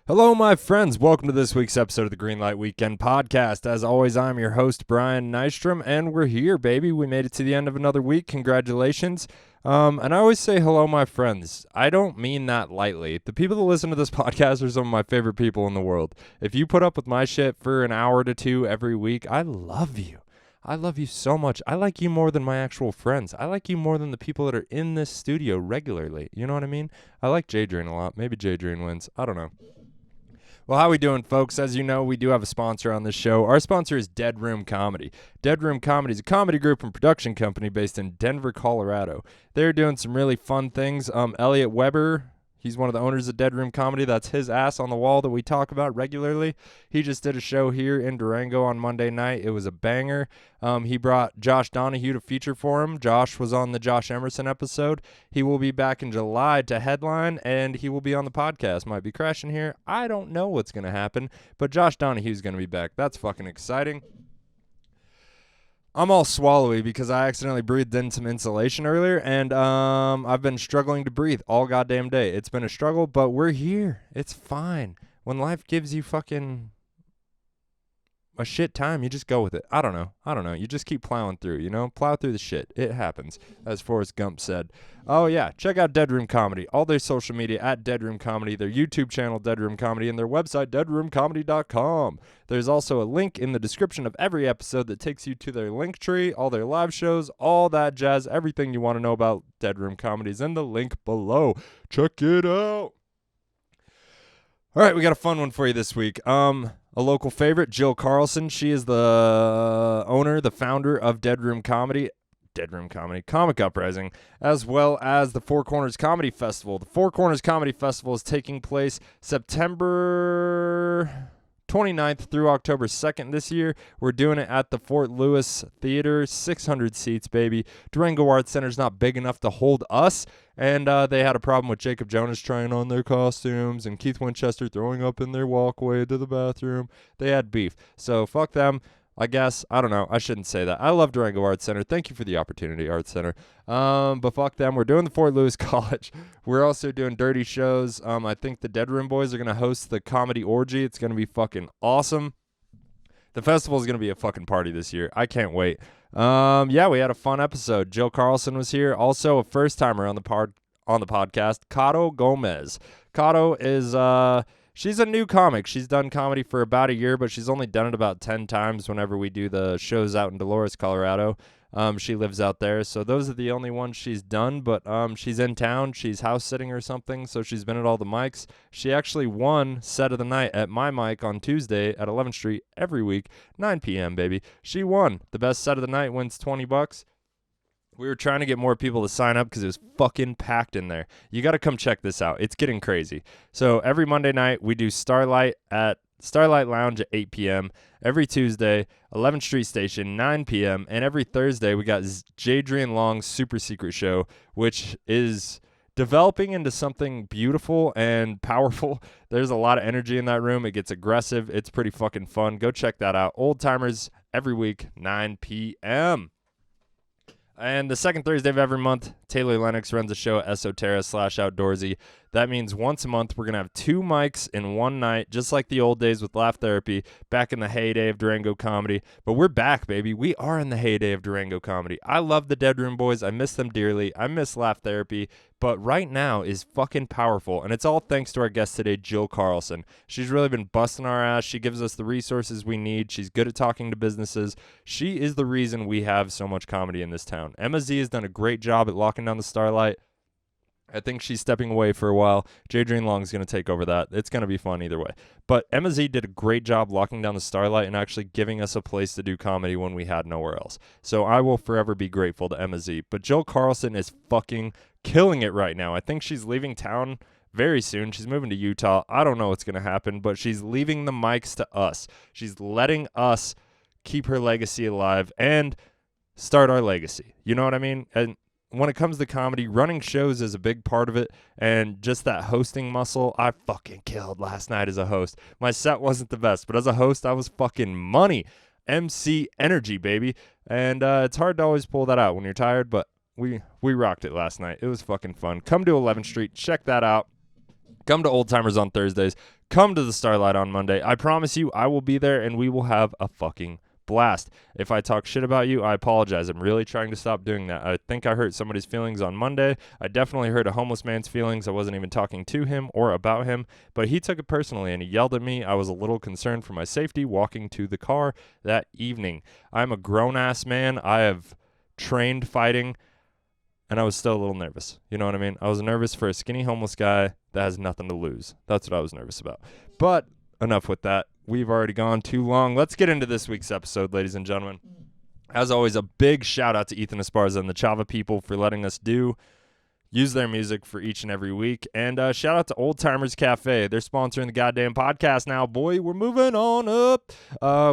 Hello, my friends. Welcome to this week's episode of the Greenlight Weekend Podcast. As always, I'm your host, Brian Nystrom, and we're here, baby. We made it to the end of another week. Congratulations. And I always say hello, my friends. I don't mean that lightly. The people that listen to this podcast are some of my favorite people in the world. If you put up with my shit for an hour to two every week, I love you. I love you so much. I like you more than my actual friends. I like you more than the people that are in this studio regularly. You know what I mean? I like J-Drain a lot. Maybe J-Drain wins. I don't know. Well, how we doing, folks? As you know, we do have a sponsor on this show. Our sponsor is Dead Room Comedy. Dead Room Comedy is a comedy group and production company based in Denver, Colorado. They're doing some really fun things. Elliot Weber, he's one of the owners of Dead Room Comedy. That's his ass on the wall that we talk about regularly. He just did a show here in Durango on Monday night. It was a banger. He brought Josh Donahue to feature for him. Josh was on the Josh Emerson episode. He will be back in July to headline, and he will be on the podcast. Might be crashing here. I don't know what's going to happen, but Josh Donahue's going to be back. That's fucking exciting. I'm all swallowy because I accidentally breathed in some insulation earlier, and I've been struggling to breathe all goddamn day. It's been a struggle, but we're here. It's fine. When life gives you fucking a shit time, you just go with it. I don't know. You just keep plowing through, you know? Plow through the shit. It happens, as Forrest Gump said. Oh, yeah. Check out Dead Room Comedy. All their social media at Dead Room Comedy, their YouTube channel, Dead Room Comedy, and their website, deadroomcomedy.com. There's also a link in the description of every episode that takes you to their link tree, all their live shows, all that jazz. Everything you want to know about Dead Room Comedy is in the link below. Check it out. All right, we got a fun one for you this week. A local favorite, Jill Carlson. She is the owner, the founder of Dead Room Comedy, Comic Uprising, as well as the Four Corners Comedy Festival. The Four Corners Comedy Festival is taking place September 29th through October 2nd this year. We're doing it at the Fort Lewis Theater, 600 seats, baby. Durango Arts Center's not big enough to hold us, and they had a problem with Jacob Jonas trying on their costumes and Keith Winchester throwing up in their walkway to the bathroom. They had beef, so fuck them. I guess. I don't know. I shouldn't say that. I love Durango Arts Center. Thank you for the opportunity, Arts Center. But fuck them. We're doing the Fort Lewis College. We're also doing dirty shows. I think the Dead Room Boys are going to host the Comedy Orgy. It's going to be fucking awesome. The festival is going to be a fucking party this year. I can't wait. Yeah, we had a fun episode. Jill Carlson was here. Also a first-timer on the podcast, Caro Gomez. Caro is... She's a new comic. She's done comedy for about a year, but she's only done it about 10 times whenever we do the shows out in Dolores, Colorado. She lives out there, so those are the only ones she's done, but she's in town. She's house sitting or something, so she's been at all the mics. She actually won set of the night at my mic on Tuesday at 11th Street every week, 9 p.m., baby. She won. The best set of the night wins $20. We were trying to get more people to sign up because it was fucking packed in there. You got to come check this out. It's getting crazy. So every Monday night, we do Starlight Lounge at 8 p.m. Every Tuesday, 11th Street Station, 9 p.m. And every Thursday, we got Jadrian Long's Super Secret Show, which is developing into something beautiful and powerful. There's a lot of energy in that room. It gets aggressive. It's pretty fucking fun. Go check that out. Old Timers every week, 9 p.m. And the second Thursday of every month, Taylor Lennox runs a show at Esoterra/Outdoorsy. That means once a month, we're going to have 2 mics in one night, just like the old days with Laugh Therapy, back in the heyday of Durango comedy. But we're back, baby. We are in the heyday of Durango comedy. I love the Dead Room Boys. I miss them dearly. I miss Laugh Therapy. But right now is fucking powerful, and it's all thanks to our guest today, Jill Carlson. She's really been busting our ass. She gives us the resources we need. She's good at talking to businesses. She is the reason we have so much comedy in this town. Emma Z has done a great job at locking down the Starlight. I think she's stepping away for a while. Jadrian Long's going to take over that. It's going to be fun either way. But Emma Z did a great job locking down the Starlight and actually giving us a place to do comedy when we had nowhere else. So I will forever be grateful to Emma Z. But Jill Carlson is fucking killing it right now. I think she's leaving town very soon. She's moving to Utah. I don't know what's going to happen, but she's leaving the mics to us. She's letting us keep her legacy alive and start our legacy. You know what I mean? And when it comes to comedy, running shows is a big part of it, and just that hosting muscle, I fucking killed last night as a host. My set wasn't the best, but as a host, I was fucking money. MC energy, baby. And it's hard to always pull that out when you're tired, but we rocked it last night. It was fucking fun. Come to 11th Street. Check that out. Come to Old Timers on Thursdays. come to the Starlight on Monday. I promise you I will be there and we will have a fucking blast. If I talk shit about you, I apologize. I'm really trying to stop doing that. I think I hurt somebody's feelings on Monday. I definitely hurt a homeless man's feelings. I wasn't even talking to him or about him, but he took it personally and he yelled at me. I was a little concerned for my safety walking to the car that evening. I'm a grown-ass man. I have trained fighting, and I was still a little nervous. You know what I mean? I was nervous for a skinny homeless guy that has nothing to lose. That's what I was nervous about. But enough with that. We've already gone too long. Let's get into this week's episode, ladies and gentlemen. As always, a big shout out to Ethan Esparza and the Chava people for letting us use their music for each and every week. And shout out to Old Timers Cafe. They're sponsoring the goddamn podcast now, boy. We're moving on up.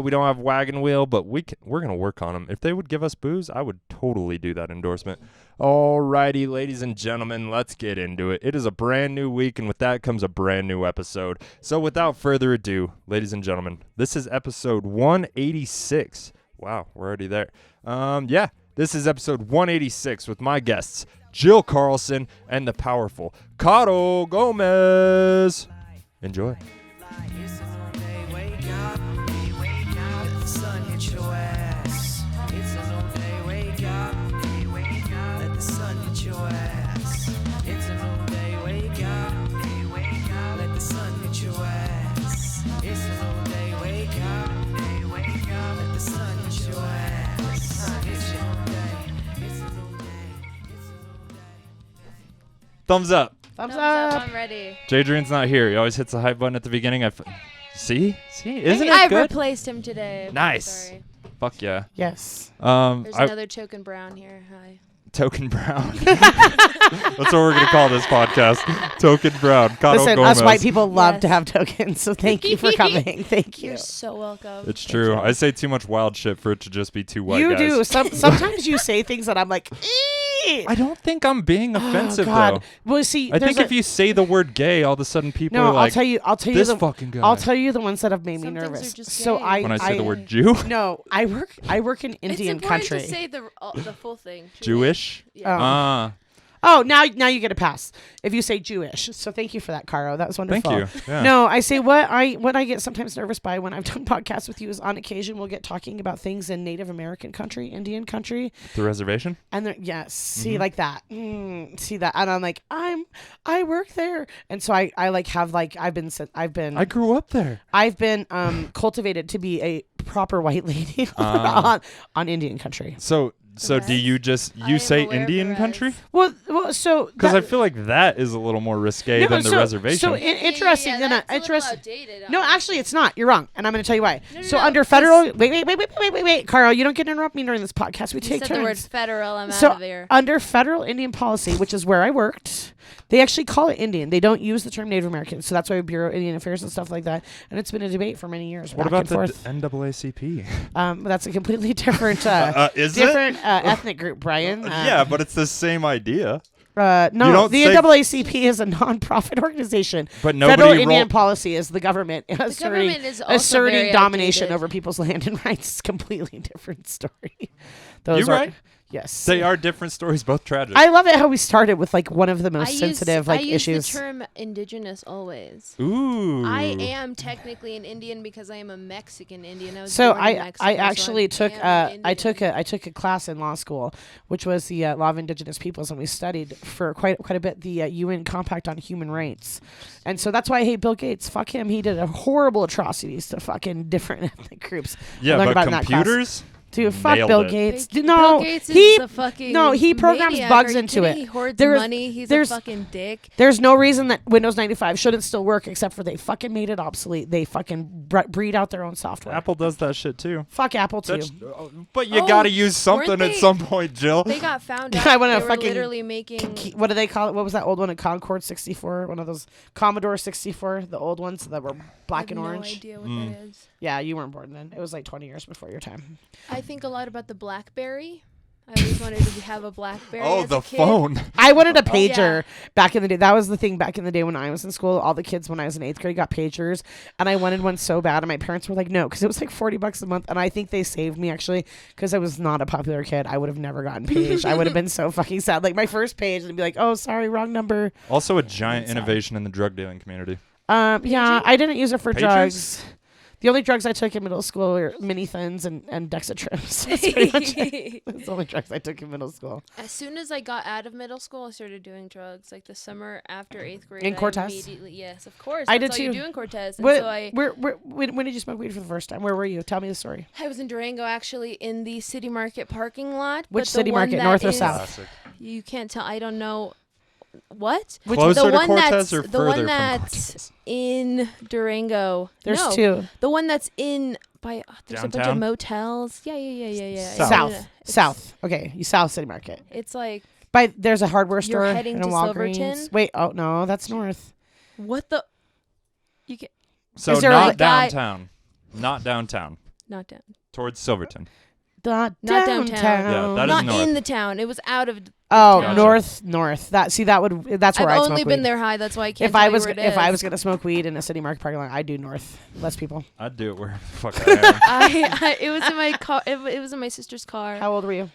We don't have Wagon Wheel, but we're going to work on them. If they would give us booze, I would totally do that endorsement. Alrighty, ladies and gentlemen, let's get into it. It is a brand new week, and with that comes a brand new episode. So without further ado, ladies and gentlemen, this is episode 186. Wow, we're already there. This is episode 186 with my guests, Jill Carlson and the powerful Caro Gomez. Enjoy. Thumbs up. Thumbs up. I'm ready. Jadrian's not here. He always hits the hype button at the beginning. See? Isn't it I've good? replaced him today. Nice. Sorry. Fuck yeah. Yes. There's another Token Brown here. Hi. Token Brown. That's what we're going to call this podcast. Token Brown. Caro Listen, Gomez. us white people love to have tokens, so thank you for coming. Thank you. You're so welcome. It's true. I say too much wild shit for it to just be two white You guys. do. Sometimes you say things that I'm like, I don't think I'm being offensive, God. though. Well, see, I think if you say the word gay, all of a sudden people no, are like, I'll tell you this the fucking guy. I'll tell you the ones that have made me Some things nervous. are just So gay. When I say the word Jew? No, I work in Indian it's important country. to say the full thing. Jewish? Yeah. Oh, now you get a pass if you say Jewish. So thank you for that, Caro. That was wonderful. Thank you. Yeah. No, I say what I get sometimes nervous by when I've done podcasts with you is on occasion we'll get talking about things in Native American country, Indian country. The reservation? And see like that. See that. And I'm like, I work there. And so I like have like I grew up there. I've been cultivated to be a proper white lady on Indian country. So do you say Indian country? Well, so because I feel like that is a little more risque than the reservation. So interesting. Interesting. Outdated, No, actually, it's not. You're wrong, and I'm going to tell you why. No, under federal, wait, Caro, you don't get to interrupt me during this podcast. We take said turns. the word federal. I'm So out of there. under federal Indian policy, which is where I worked, they actually call it Indian. They don't use the term Native American. So that's why Bureau of Indian Affairs and stuff like that. And it's been a debate for many years. What about the NAACP? That's a completely different, ethnic group, Brian. Yeah, but it's the same idea. No, the NAACP is a non-profit organization. But nobody federal Indian policy is the government asserting domination outdated. over people's land and rights. It's a completely different story. You're right. Yes. They are different stories, both tragic. I love it how we started with like one of the most sensitive I issues. use the term indigenous always. Ooh. I am technically an Indian because I am a Mexican Indian. I actually took I took a class in law school, which was the law of indigenous peoples, and we studied for quite a bit the UN Compact on Human Rights, and so that's why I hate Bill Gates. Fuck him. He did horrible atrocities to fucking different ethnic groups. Yeah, but computers. Dude, fuck Nailed Bill it. Gates. Bill Gates is a fucking he programs maniac. bugs Are you into kidding? it. He hoards There's- money. He's a there's- fucking dick. There's no reason that Windows 95 shouldn't still work except for they fucking made it obsolete. They fucking breed out their own software. Apple does that shit too. Fuck Apple too. But you gotta use something at some point, Jill. They got found out. I wanna they were fucking literally making. What do they call it? What was that old one? A Concorde 64? One of those Commodore 64, the old ones that were black and orange. I have no idea what that is. Yeah, you weren't born then. It was like 20 years before your time. I think a lot about the BlackBerry. I always wanted to have a BlackBerry. Oh, as the a kid. phone. I wanted a pager yeah. back in the day. That was the thing back in the day when I was in school. All the kids when I was in 8th grade got pagers, and I wanted one so bad, and my parents were like, no, because it was like $40 a month, and I think they saved me actually because I was not a popular kid. I would have never gotten paged. I would have been so fucking sad. Like my first page, and be like, oh, sorry, wrong number. Also a giant innovation in the drug dealing community. Yeah, I didn't use it for Patriots? drugs. The only drugs I took in middle school were mini-thins and Dexatrose. That's pretty much it. That's the only drugs I took in middle school. As soon as I got out of middle school, I started doing drugs. Like the summer after 8th grade. In Cortez? Yes, of course. I That's did all too. you do in Cortez. And When did you smoke weed for the first time? Where were you? Tell me the story. I was in Durango, actually, in the City Market parking lot. Which but the City one Market, that north or is- south? Classic. You can't tell. I don't know. What? Closer the to one Cortez that's or the further one from that's Cortez? in Durango. There's No, two. The one that's in by there's a bunch Downtown? of motels. Yeah. South. It's- South. Okay, you South City Market. It's like There's a hardware store You're heading and a to Walgreens. Silverton? Wait, oh no, that's north. what the? You get So Is there not a guy- downtown. Not downtown. not down. Towards Silverton. Not downtown. Yeah, that is Not north. in the town. It was out of. Oh, Gotcha. north. That's where I've I'd only smoke been weed. there high. That's why I can't. If I tell you was where it if I is. was gonna smoke weed in a City Market parking lot, I'd do north. Less people. I'd do it wherever the fuck I am. it was in my car. It was in my sister's car. How old were you?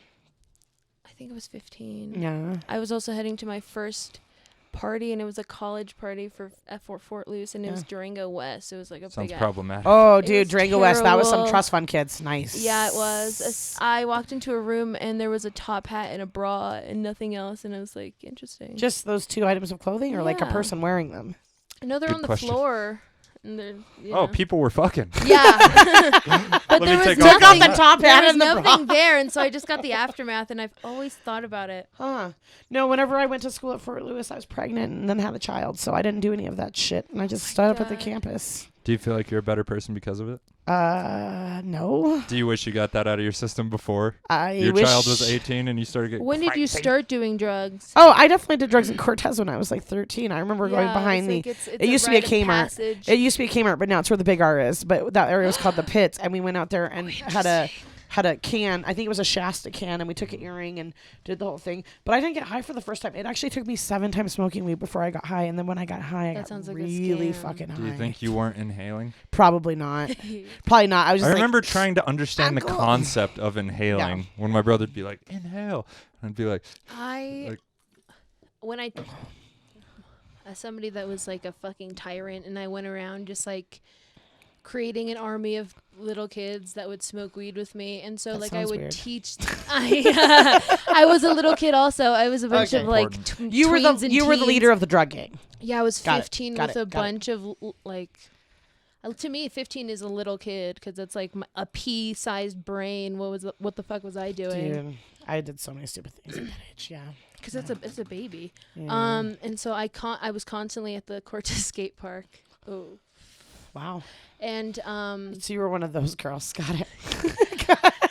I think it was 15. Yeah. I was also heading to my first party, and it was a college party for Fort Lewis, and it was Yeah. Durango West. It was like a Sounds big ass. problematic. Oh, It dude, was Durango West. That was some terrible. trust fund kids. Nice. Yeah, it was. I walked into a room, and there was a top hat and a bra and nothing else, and I was like, interesting. Just those two items of clothing, or like a Yeah. person wearing them. I know they're Good on the question. floor. And they're, Oh, people were fucking. Yeah. Let But me there was take Took off nothing. the top There hat was and the nothing bra. there, and so I just got the aftermath, and I've always thought about it. Huh. No, whenever I went to school at Fort Lewis, I was pregnant and then had a child, so I didn't do any of that shit, and I just stood up at the God. campus. Do you feel like you're a better person because of it? No. Do you wish you got that out of your system before I your wish. child was 18 and you started getting When did you crazy? start doing drugs? Oh, I definitely did drugs in Cortez when I was like 13. I remember going Yeah, behind it's the. like it's it used to be a rite of Kmart. passage. It used to be a Kmart, but now it's where the Big R is. But that area was called the Pits, and we went out there and had a can. I think it was a Shasta can, and we took an earring and did the whole thing. But I didn't get high for the first time. It actually took me 7 times smoking weed before I got high, and then when I got high, I That got sounds like a really scam. fucking high. Do you think you weren't inhaling? Probably not. Probably not. I was just I like, remember trying to understand the cool. concept of inhaling when my brother'd be like, inhale. And I'd be like, As somebody that was like a fucking tyrant, and I went around just like creating an army of little kids that would smoke weed with me, and so That like I sounds would weird. teach. I was a little kid also. I was a bunch Okay. of like Important. you were the tweens and you were the teens. leader of the drug gang. Yeah, I was Got it, 15 got with it, a got it. bunch of to me 15 is a little kid because it's like a pea-sized brain. What the fuck was I doing? Dude, I did so many stupid things at that age. Yeah. Because it's a baby. Yeah. And so I was constantly at the Cortez skate park. Oh. Wow. And So you were one of those girls. Got it.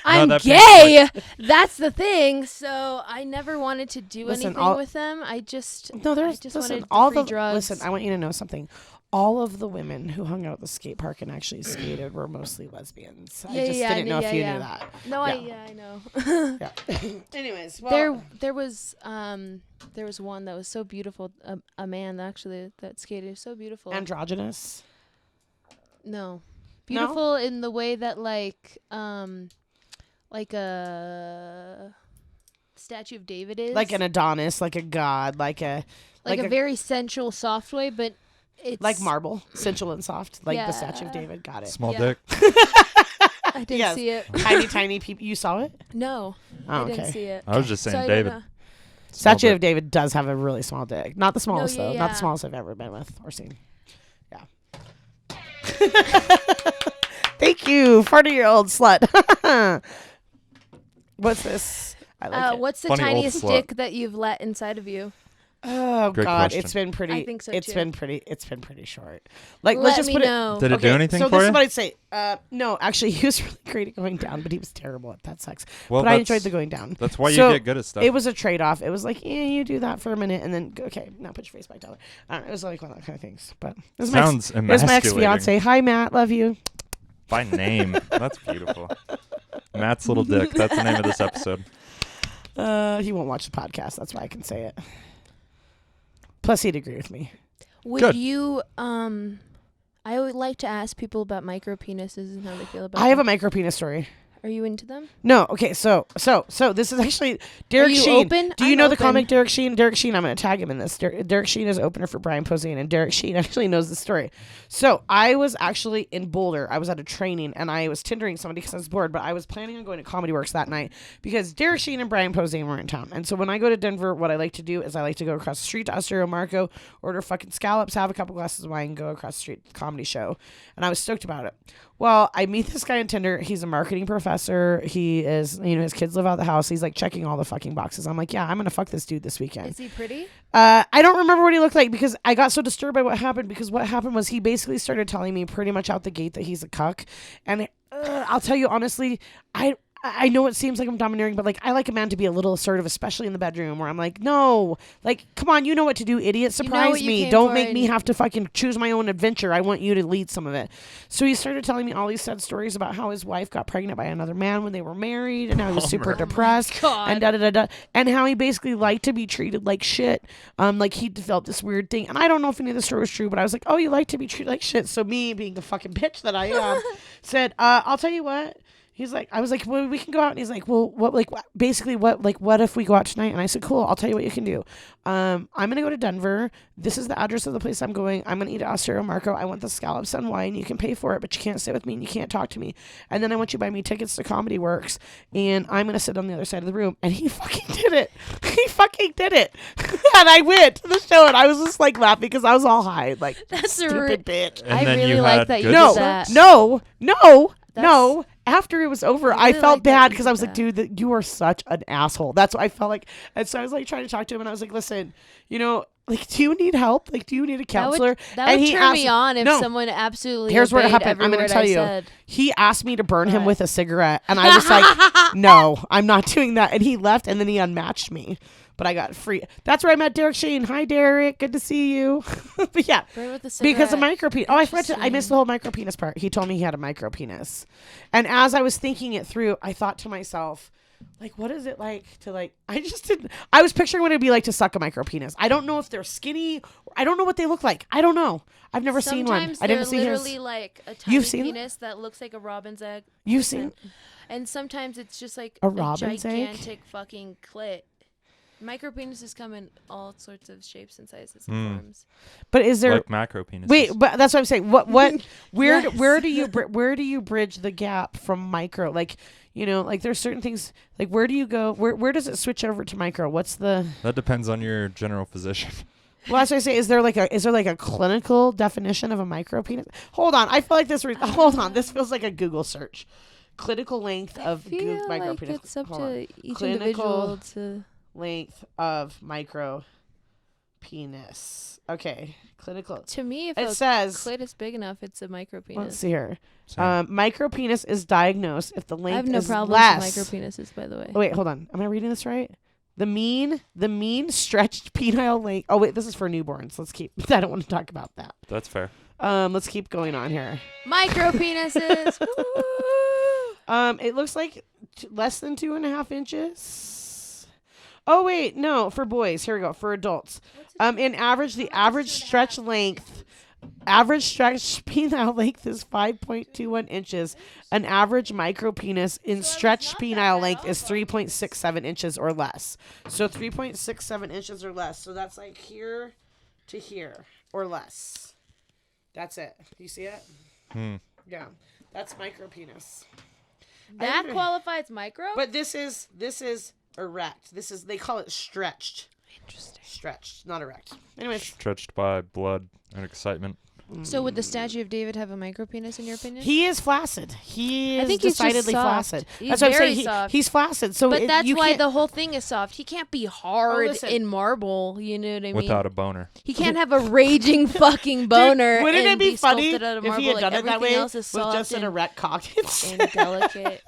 I'm that gay. That's the thing. So I never wanted to do Listen, anything all- with them. I just No, there's I just listen. wanted All free the drugs. listen. I want you to know something. All of the women who hung out at the skate park and actually skated were mostly lesbians. I just I didn't knew- know yeah, if you yeah. knew that. No, Yeah. I know. Yeah. Anyways, well, there was one that was so beautiful. A man actually that skated so beautiful. androgynous. No. Beautiful in the way that like a statue of David is. Like an Adonis, like a god, like a very sensual, soft way, but it's like marble, sensual and soft, like the statue of Yeah. David. Got it. small Yeah. dick. I didn't Yes. see it. tiny people. You saw it? No, Oh, I didn't okay. see it. I was just saying So I David. don't know. Small Statue dick. of David does have a really small dick. Not the smallest yeah, though. Not the yeah. smallest I've ever been with or seen. Yeah. Thank you, 40-year-old slut. What's this? I like it. What's the Funny old tiniest slut. dick that you've let inside of you? Oh Great God, question. it's been pretty. I think so, It's too. been pretty short. Like Let let's just me put know. Did it do anything so for this you? is what I'd say. No, actually, he was really great at going down, but he was terrible at that sex. Well, but I that's- enjoyed the going down. That's why So, you get good at stuff. It was a trade-off. It was like, yeah, you do that for a minute, and then okay, now put your face back down. I don't know, it was like one of those kind of things. But it was Sounds my ex emasculating. fiance. Hi, Matt. Love you. By name. That's beautiful. Matt's little dick. That's the name of this episode. He won't watch the podcast. That's why I can say it. Plus, he'd agree with me. Would Good. you I would like to ask people about micro penises and how they feel about I have a them. micro penis story. Are you into them? No, okay, so this is actually Derek Are you Sheen. open? Do you I'm know the open. comic Derek Sheen? Derek Sheen, I'm going to tag him in this. Derek Sheen is opener for Brian Posehn, and Derek Sheen actually knows the story. So I was actually in Boulder. I was at a training, and I was Tindering somebody because I was bored, but I was planning on going to Comedy Works that night because Derek Sheen and Brian Posehn were in town. And so when I go to Denver, what I like to do is I like to go across the street to Asterio Marco, order fucking scallops, have a couple glasses of wine, go across the street to the comedy show. And I was stoked about it. Well, I meet this guy in Tinder. He's a marketing professor. He is, his kids live out of the house. He's like checking all the fucking boxes. I'm like, yeah, I'm going to fuck this dude this weekend. Is he pretty? I don't remember what he looked like because I got so disturbed by what happened because what happened was he basically started telling me pretty much out the gate that he's a cuck. And I'll tell you honestly, I know it seems like I'm domineering, but like I like a man to be a little assertive, especially in the bedroom where I'm like, no, like, come on, you know what to do, idiot. Surprise me. Don't make me have to fucking choose my own adventure. I want you to lead some of it. So he started telling me all these sad stories about how his wife got pregnant by another man when they were married and how he was super depressed and and how he basically liked to be treated like shit. Like he felt this weird thing. And I don't know if any of the story was true, but I was like, oh, you like to be treated like shit. So me being the fucking bitch that I am said, I'll tell you what. He's like, I was like, well, we can go out. And he's like, well, what if we go out tonight? And I said, cool, I'll tell you what you can do. I'm going to go to Denver. This is the address of the place I'm going. I'm going to eat at Asterio Marco. I want the scallops and wine. You can pay for it, but you can't sit with me and you can't talk to me. And then I want you to buy me tickets to Comedy Works. And I'm going to sit on the other side of the room. And he fucking did it. He fucking did it. And I went to the show and I was just like laughing because I was all high. Like, that's stupid bitch. And I then really you like had that you good did sex? that. No. After it was over, I I really felt like that bad you because did I was like, that. dude, you are such an asshole. That's what I felt like. And so I was like trying to talk to him and I was like, listen, like, do you need help? Like, do you need a counselor? That And would he turn me asked- on if No. someone absolutely Here's what obeyed happened. every I'm going word to tell I you. said. He asked me to burn him What? with a cigarette. And I was like, no, I'm not doing that. And he left and then he unmatched me. But I got free. That's where I met Derek Sheen. Hi, Derek. Good to see you. But yeah. Burn with the Because of cigarette. micropenis. Oh, I forgot to. I missed the whole micropenis part. He told me he had a micropenis, and as I was thinking it through, I thought to myself, like, what is it like to like? I just didn't. I was picturing what it'd be like to suck a micropenis. I don't know if they're skinny. I don't know what they look like. I don't know. I've never seen one. Sometimes I didn't see they're his. literally like a tiny You've seen them? penis that looks like a robin's egg. You've seen And sometimes it's just like A robin's egg? gigantic fucking clit. Micropenises come in all sorts of shapes and sizes and forms. but is there? Like macro penises. Wait, but that's what I'm saying. What? Where? Yes. Where do you bridge the gap from micro? Like, like there's certain things. Like, where do you go? Where does it switch over to micro? What's the? That depends on your general physician. Well, that's what I say. Is there like a clinical definition of a micropenis? Hold on, I feel like this. Hold on, this feels like a Google search. Clinical length of I feel micropenis. like it's up Hold on. to each Clinical individual to. Length of micro penis. Okay, clinical. To me, if It a says. clit is big enough, it's a micropenis. Let's see here. Same. Micropenis is diagnosed if the length I have no is problem less. with micropenises, by the way. Oh, wait, hold on. Am I reading this right? The mean stretched penile length. Oh wait, this is for newborns. Let's keep. I don't want to talk about that. That's fair. Let's keep going on here. Micropenises. Woo! It looks like less than 2.5 inches. Oh wait, no, for boys. Here we go. For adults. In average, the average stretch penile length is 5.21 inches. An average micropenis in stretched penile length is 3.67 inches or less. So 3.67 inches or less. So that's like here to here or less. That's it. You see it? Yeah, that's micropenis. That qualifies micro? But this is erect. They call it stretched. Interesting. Stretched, not erect. Anyways, Stretched by blood and excitement. So would the statue of David have a micropenis in your opinion? he is flaccid. He I is think he's just decidedly soft. flaccid. He's That's what I'm very saying. soft. He's flaccid. So But that's you why can't- the whole thing is soft. He can't be hard listen. in marble. You know what I mean? Without a boner. He can't have a raging fucking boner. Wouldn't and it be funny sculpted out of if marble. he had Like, done it that everything way else is with soft just an and, erect cock? and delicate.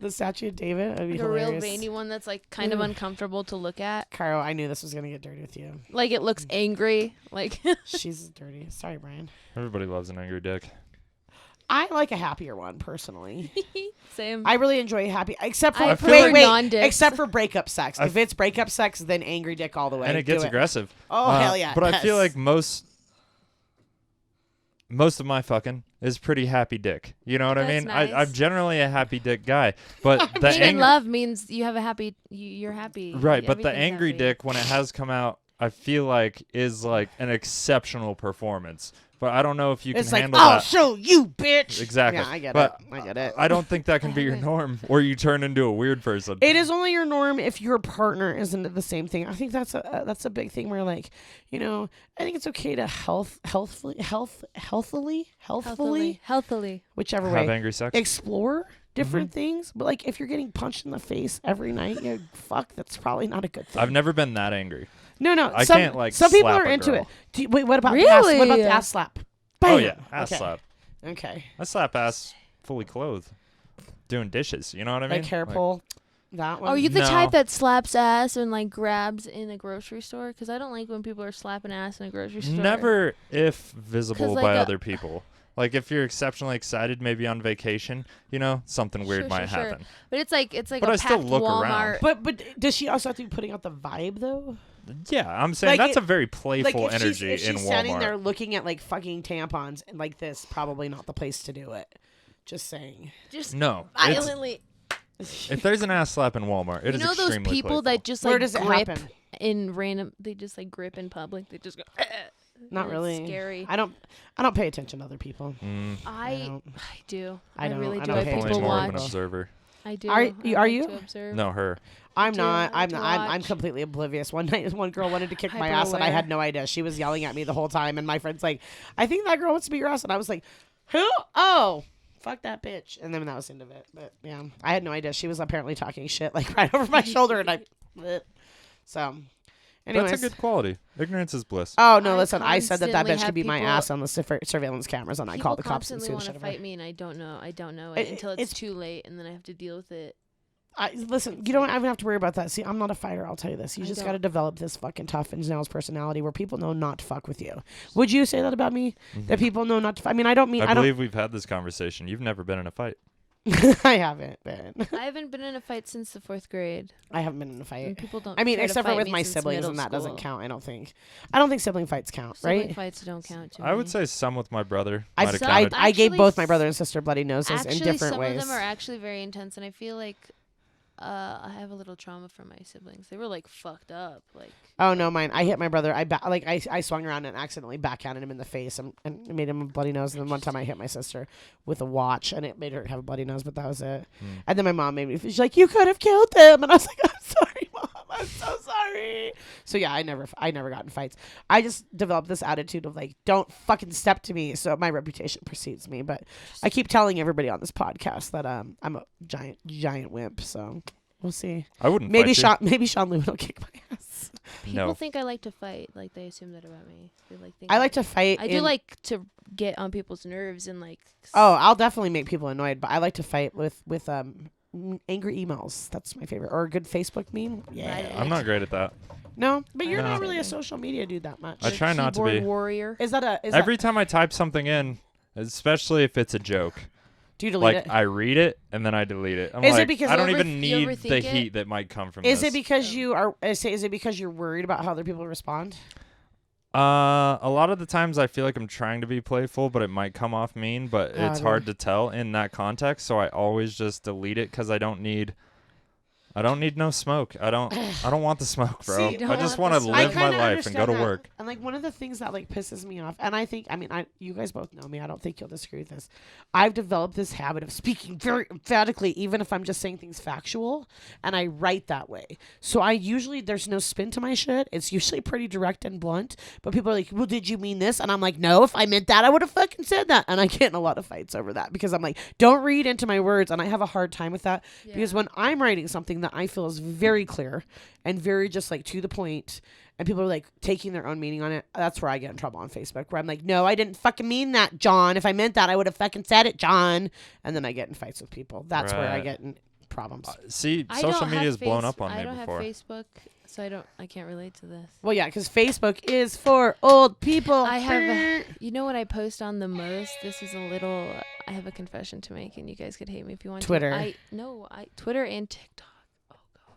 The statue of David. That'd be Like a real hilarious. veiny one that's like kind of uncomfortable to look at. Caro, I knew this was gonna get dirty with you. Like it looks angry. Like She's dirty. Sorry, Brian. Everybody loves an angry dick. I like a happier one personally. same. I really enjoy happy, except for I prefer wait, non-dicks. except for breakup sex. If it's breakup sex, then angry dick all the way. And it Do gets aggressive. Oh hell yeah! But I feel yes. like most most of my fucking is pretty happy dick. You know what I That's mean? nice. I'm generally a happy dick guy, but the Being in love means you have a happy. You're happy. right, but the Everything's angry happy. dick when it has come out, I feel like is like an exceptional performance. But I don't know if you It's can like, handle I'll that. show you, bitch. Exactly. Yeah, I get But it. I get it. I don't think that can be your norm, or you turn into a weird person. It is only your norm if your partner isn't the same thing. I think that's a big thing where, like, you know, I think it's okay to healthfully, whichever Have way, angry sex. explore different things. But like, if you're getting punched in the face every night, fuck, that's probably not a good thing. I've never been that angry. No, I can't, like, some people slap are a into girl. it. Wait, what about the ass? What about the Really? ass slap? Oh Bam! yeah, ass Okay. slap. Okay. I slap ass fully clothed, doing dishes. You know what I mean? Like hair pull. That one. Are you the No. type that slaps ass and like grabs in a grocery store? Because I don't like when people are slapping ass in a grocery store. Never if visible 'Cause, by like, other people. Like if you're exceptionally excited, maybe on vacation, you know, something weird Sure, might sure, sure. happen. But it's like But a I still packed look Walmart. around. But does she also have to be putting out the vibe though? Yeah, I'm saying Like that's it- a very Like playful if energy she's in standing Walmart. there looking at like fucking tampons and like this, probably not the place to do it. Just saying. Just No, it's, violently. if there's an ass slap in Walmart, it You is know those extremely people playful. that just Where like does it grip happen? in random? They just like grip in public. They just go. Not and really. It's scary. I don't pay attention to other people. I don't. do. I don't. really I do. don't I pay Definitely people attention more to of an watch. observer. I do. Are I you- are like you? to observe. No, her. I'm do. not. I like to I'm watch. completely oblivious. One night, one girl wanted to kick my Hyper ass, and I had aware. no idea. She was yelling at me the whole time, and my friend's like, "I think that girl wants to be your ass," and I was like, "Who? Oh, fuck that bitch!" And then that was the end of it. But yeah, I had no idea. She was apparently talking shit like right over my shoulder, and I. So, anyways. That's a good quality. Ignorance is bliss. Oh no! I Listen, I said that constantly bitch have could be my people- ass on the surveillance cameras, and I called the cops and constantly sued want to shit fight me, and I don't know. I don't know it, It- until it's- it's too late, and then I have to deal with it. Listen, you don't even have to worry about that. See, I'm not a fighter. I'll tell you this. You I just don't. got to develop this fucking tough and nails personality where people know not to fuck with you. Would you say that about me? That people know not to? I mean, I don't mean. I I don't. believe we've had this conversation. You've never been in a fight. I haven't been. I haven't been in a fight since the 4th grade. I haven't been in a And fight. people don't. I mean, try to except for fight with me my since siblings, middle and that doesn't school. count. I don't think. I don't think sibling fights count, Sibling right? fights don't count to I me. would say some with my brother. I, might have Some- I, counted. I gave Actually, both my brother and sister bloody noses Actually, in different some ways. of them are actually very intense, and I feel like I have a little trauma from my siblings. They were like fucked up, like. Oh no, mine! I hit my brother. I swung around and accidentally backhanded him in the face and it made him a bloody nose. And then one time I hit my sister with a watch and it made her have a bloody nose. But that was it. And then my mom made me. She's like, "You could have killed him," and I was like, "I'm sorry, Mom. I'm so sorry." So yeah, I never got in fights. I just developed this attitude of like, "Don't fucking step to me," so my reputation precedes me. But I keep telling everybody on this podcast that I'm a giant wimp. So we'll see. I wouldn't. Maybe fight Sean Lewin will kick my ass. People No. think I like to fight. Like they assume that about me. They like think I like to fight. I do like to get on people's nerves and like. Oh, I'll definitely make people annoyed, but I like to fight with angry emails. That's my favorite. Or a good Facebook meme. Yeah. I'm not great at that. No, but you're No. not really a social media dude that much. I try not to keyboard be. warrior. Is that Every time I type something in, especially if it's a joke, do you delete like it? I read it and then I delete it. I'm Is it like, because I don't you even you need overthink the it? heat that might come from Is this. it because you are? Is it because you're worried about how other people respond? A lot of the times I feel like I'm trying to be playful, but it might come off mean. But Oh, it's hard to tell in that context, so I always just delete it because I don't need no smoke. I don't want the smoke, bro. See, I just want want the to smoke. live my life and go to work. And like one of the things that like pisses me off, and I think, I mean, you guys both know me. I don't think you'll disagree with this. I've developed this habit of speaking very emphatically, even if I'm just saying things factual, and I write that way. So I usually, there's no spin to my shit. It's usually pretty direct and blunt. But people are like, "Well, did you mean this?" And I'm like, "No, if I meant that, I would have fucking said that." And I get in a lot of fights over that because I'm like, "Don't read into my words," and I have a hard time with that because when I'm writing something that I feel is very clear and very just like to the point, and people are like taking their own meaning on it, that's where I get in trouble on Facebook, where I'm like, "No, I didn't fucking mean that, John. If I meant that, I would have fucking said it, John." And then I get in fights with people. That's where I Right. get in problems. See, I social don't media have has blown face- up on I me don't before. have Facebook, so I can't relate to this. Well, yeah, because Facebook is for old people. I have, you know what I post on the most? This is a little. I have a confession to make, and you guys could hate me if you want. Twitter. To. Twitter and TikTok. Oh god.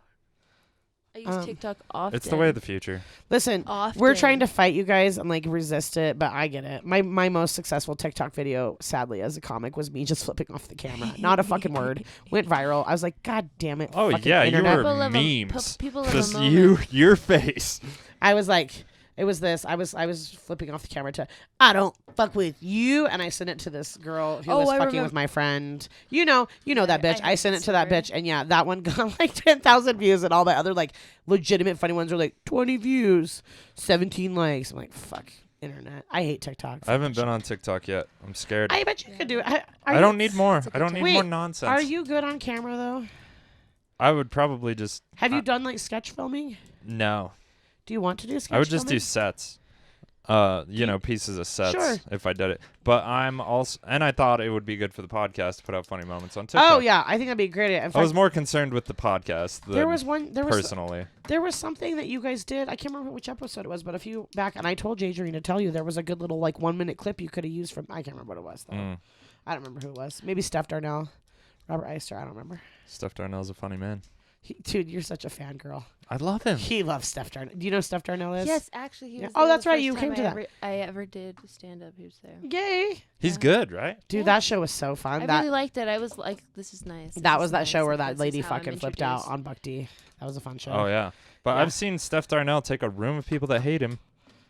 I use TikTok often. It's the way of the future. Listen, we're trying to fight you guys and like resist it, but I get it. My most successful TikTok video, sadly, as a comic, was me just flipping off the camera. Not a fucking word. Went viral. I was like, God damn it. Oh fucking yeah, internet. you were memes. People love Just a moment. your face. I was like, it was this. I was flipping off the camera to, I don't fuck with you, and I sent it to this girl who was fucking with my friend. You know that bitch. I sent it to that bitch, and yeah, that one got like 10,000 views, and all my other like legitimate funny ones are like 20 views, 17 likes. I'm like, fuck internet. I hate TikTok. I haven't been on TikTok yet. I'm scared. I bet you could do it. I don't need more. I don't need more Wait, nonsense. Are you good on camera though? I would probably just. Have you done like sketch filming? No. Do you want to do sketch I would just filming? do sets. Pieces of sets Sure. if I did it. But I'm also, and I thought it would be good for the podcast to put out funny moments on TikTok. Oh yeah, I think that'd be great. In fact, I was more concerned with the podcast than personally. There was something that you guys did. I can't remember which episode it was, but a few back, and I told Adrian to tell you there was a good little like 1 minute clip you could have used from. I can't remember what it was though. I don't remember who it was. Maybe Steph Darnell, Robert Eister. I don't remember. Steph Darnell's a funny man. Dude, you're such a fangirl. I love him. He loves Steph Darnell. Do you know who Steph Darnell is? Yes, actually, he was. Oh, there that's the right. first You time came to that. I ever did stand up. He was there. Yay. He's good, right? Dude, Yeah. that show was so fun. I really liked it. I was like, this is nice. That was that show where that This is lady how I'm fucking flipped out introduced. on Buck D. That was a fun show. Oh yeah. But Yeah. I've seen Steph Darnell take a room of people that hate him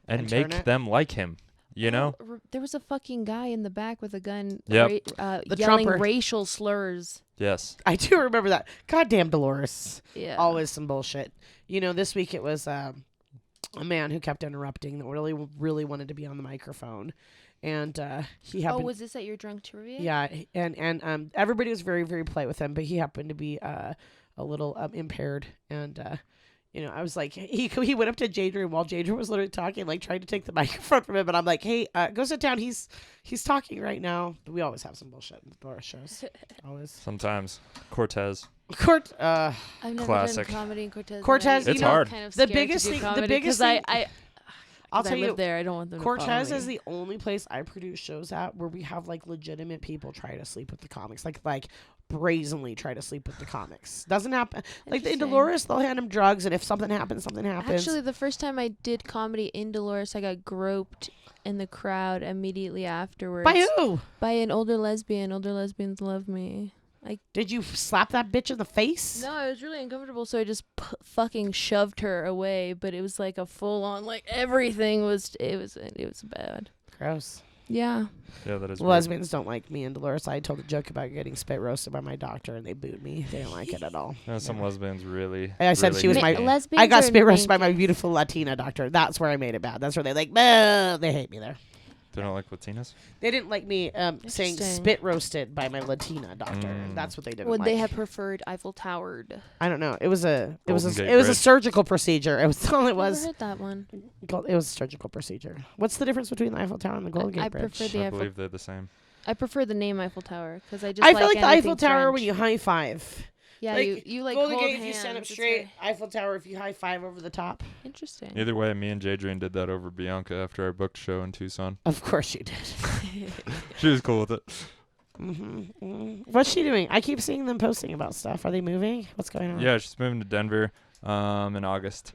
and turn make it? them like him. You know? There was a fucking guy in the back with a gun Yep. The yelling Trumper. racial slurs. Yes. I do remember that. Goddamn Dolores. Yeah. Always some bullshit. You know, this week it was a man who kept interrupting that really, really wanted to be on the microphone. And he happened... Oh, was this at your drunk trivia? Yeah, and everybody was very, very polite with him, but he happened to be a little impaired. And, I was like, he went up to Jadrian while Jadrian was literally talking, like trying to take the microphone from him. And I'm like, hey, go sit down. He's talking right now. We always have some bullshit in our shows. Always. Sometimes. Cortez. I've never Classic. done comedy in Cortez. Cortez, It's hard. Kind of The scared biggest to do thing- the comedy biggest 'cause thing- I'll I tell live you, there. I don't want them to Cortez follow is me. the only place I produce shows at where we have like legitimate people try to sleep with the comics, like brazenly try to sleep with the comics. Doesn't happen. Like in Interesting. Dolores, they'll hand them drugs, and if something happens, something happens. Actually, the first time I did comedy in Dolores, I got groped in the crowd immediately afterwards. By who? By an older lesbian. Older lesbians love me. Did you slap that bitch in the face? No, I was really uncomfortable, so I just fucking shoved her away. But it was like a full on, like everything was. It was bad. Gross. Yeah. Yeah, that is weird. Lesbians don't like me and Dolores. I told a joke about getting spit roasted by my doctor, and they booed me. They didn't like it at all. Yeah, some lesbians really. I said really she was hate my- me. Lesbians I got are spit roasted by my naked. beautiful Latina doctor. That's where I made it bad. That's where they like, "Bah," they hate me there. They don't like Latinas? They didn't like me saying Interesting. spit roasted by my Latina doctor. Mm. That's what they didn't Would like. they have preferred Eiffel Towered? I don't know. It was a Golden Gate it was a Bridge. surgical procedure. It was all it Never was. heard that one. It was a surgical procedure. What's the difference between the Eiffel Tower and the Golden Gate I Bridge? prefer the I Eiffel. believe they're the same. I prefer the name Eiffel Tower because I just. I feel like the anything Eiffel Tower when French. you high five. Yeah, like, you like Golden hold Gate if hands. you stand up it's straight. very Eiffel Tower if you high five over the top. Interesting. Either way, me and Jadrian did that over Bianca after our booked show in Tucson. Of course you did. She was cool with it. What's she doing? I keep seeing them posting about stuff. Are they moving? What's going on? Yeah, she's moving to Denver in August.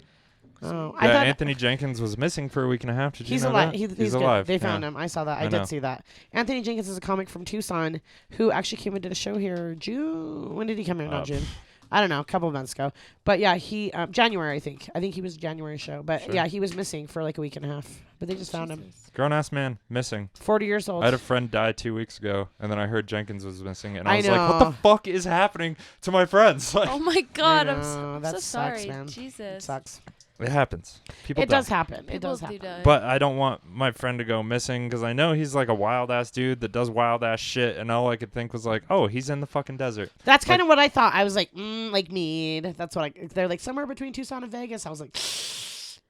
Oh, I Yeah, thought Anthony Jenkins was missing for a week and a half. Did you he's know alive. that? He's good. alive. They found yeah. him. I saw that. I I did know. see that. Anthony Jenkins is a comic from Tucson who actually came into the show here June. When did he come here? Not June. I don't know, a couple of months ago. But yeah, he January, I think. I think he was a January show. But Sure. yeah, he was missing for like a week and a half. But they just found him. Jesus. Grown-ass man missing. 40 years old. I had a friend die 2 weeks ago, and then I heard Jenkins was missing, and I I was like, what know. the fuck is happening to my friends? Like, Oh my God! I I'm know, so that sucks, sorry. man. Jesus. It sucks. it happens. People It die. does happen. It People does do happen. die. But I don't want my friend to go missing because I know he's like a wild-ass dude that does wild-ass shit, and all I could think was like, oh, he's in the fucking desert. That's kind of what I thought. I was like, like Mead. That's what they're like somewhere between Tucson and Vegas. I was like,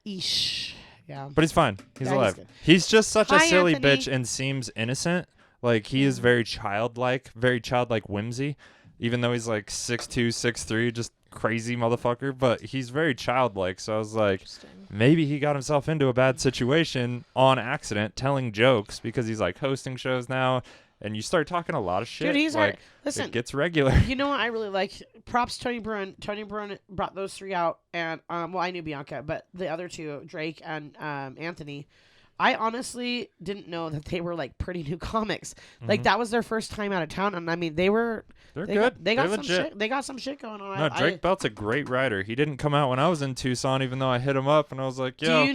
eesh. Yeah. But he's fine. He's Yeah, he's alive. good. He's just such a Hi, silly Anthony. bitch and seems innocent. Like, he is very childlike whimsy. Even though he's like 6'2", 6'3", just crazy motherfucker, but he's very childlike. So I was like, maybe he got himself into a bad situation on accident, telling jokes because he's like hosting shows now. And you start talking a lot of shit. Dude, he's like, listen, it gets regular. You know what I really like? Props Tony Bruin. Tony Bruin brought those 3 out, and well, I knew Bianca, but the other 2, Drake and Anthony, I honestly didn't know that they were like pretty new comics. Like that was their first time out of town, and I mean they good. They got some legit. shit. They got some shit going on. No, Drake Belt's a great writer. He didn't come out when I was in Tucson, even though I hit him up and I was like, yo. Do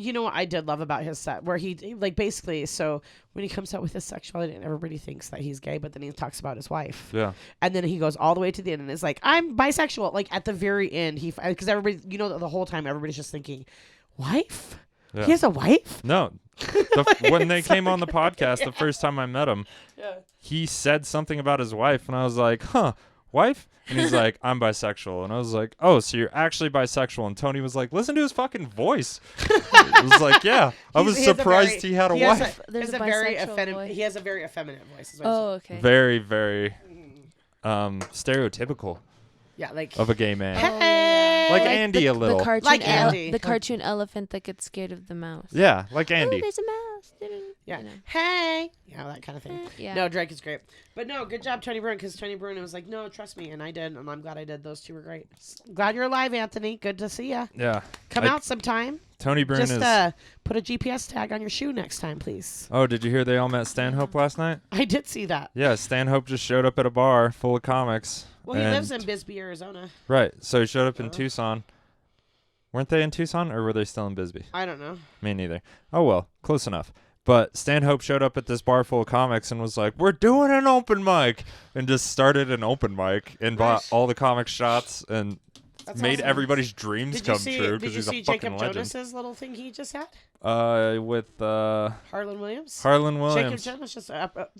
you know what I did love about his set, where he like basically, so when he comes out with his sexuality and everybody thinks that he's gay, but then he talks about his wife. Yeah. And then he goes all the way to the end and is like, I'm bisexual. Like at the very end, because everybody, the whole time everybody's just thinking, wife? Yeah. He has a wife? No. When they came on the podcast the first time I met him, he said something about his wife, and I was like, huh, wife? And he's like, I'm bisexual. And I was like, oh, so you're actually bisexual. And Tony was like, listen to his fucking voice. I was like, yeah. I was surprised he had a wife. He has a very effeminate voice. Oh, okay. Very, very stereotypical. Yeah, like of a gay man. Hey! Like Andy a little. Like Andy. The cartoon elephant that gets scared of the mouse. Yeah, like Andy. Oh, there's a mouse. Yeah. Hey! Yeah, that kind of thing. Yeah. No, Drake is great. But no, good job, Tony Bruin, because Tony Bruin was like, no, trust me. And I did, and I'm glad I did. Those 2 were great. Glad you're alive, Anthony. Good to see ya. Yeah. Come out sometime. Tony Bruin Just put a GPS tag on your shoe next time, please. Oh, did you hear they all met Stanhope last night? I did see that. Yeah, Stanhope just showed up at a bar full of comics. Well, he lives in Bisbee, Arizona. Right. So he showed up in Tucson. Weren't they in Tucson, or were they still in Bisbee? I don't know. Me neither. Oh, well, close enough. But Stanhope showed up at this bar full of comics and was like, we're doing an open mic, and just started an open mic and bought all the comic shots and made everybody's dreams come true because he's a fucking legend. Did you see Jacob Jonas's little thing he just had? With Harlan Williams. Harlan Williams. Jacob Jonas just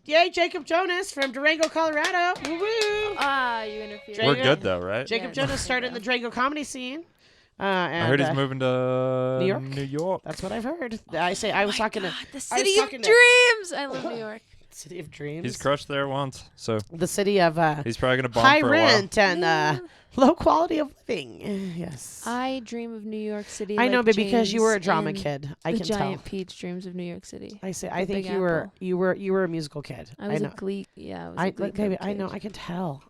yay, Jacob Jonas from Durango, Colorado. Woo woo. You interfered. We're good though, right? Jacob Jonas started in the Durango comedy scene. And, I heard he's moving to New York. That's what I've heard. I was talking to the city of dreams. I love New York. City of dreams. He's crushed there once, so the city of he's probably gonna bomb high for a while. rent and low quality of living. Yes. I dream of New York City. I know, like but because you were a drama James kid, I the can Giant tell. Peach dreams of New York City. I think you were a musical kid. I was a Glee. Yeah, I was a Glee baby, kid. I know. I can tell.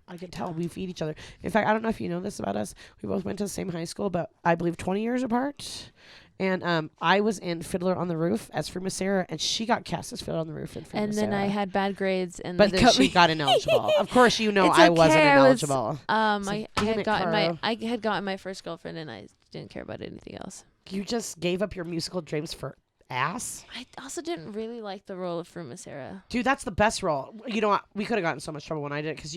We feed each other. In fact, I don't know if you know this about us. We both went to the same high school, but I believe 20 years apart. And I was in Fiddler on the Roof as Fruma Sarah, and she got cast as Fiddler on the Roof in Fruma And then Sarah. I had bad grades, and but then she got ineligible. Of course, you know I wasn't ineligible. I had gotten my first girlfriend, and I didn't care about anything else. You just gave up your musical dreams for ass? I also didn't really like the role of Fruma Sarah. Dude, that's the best role. You know what? We could have gotten so much trouble when I did it because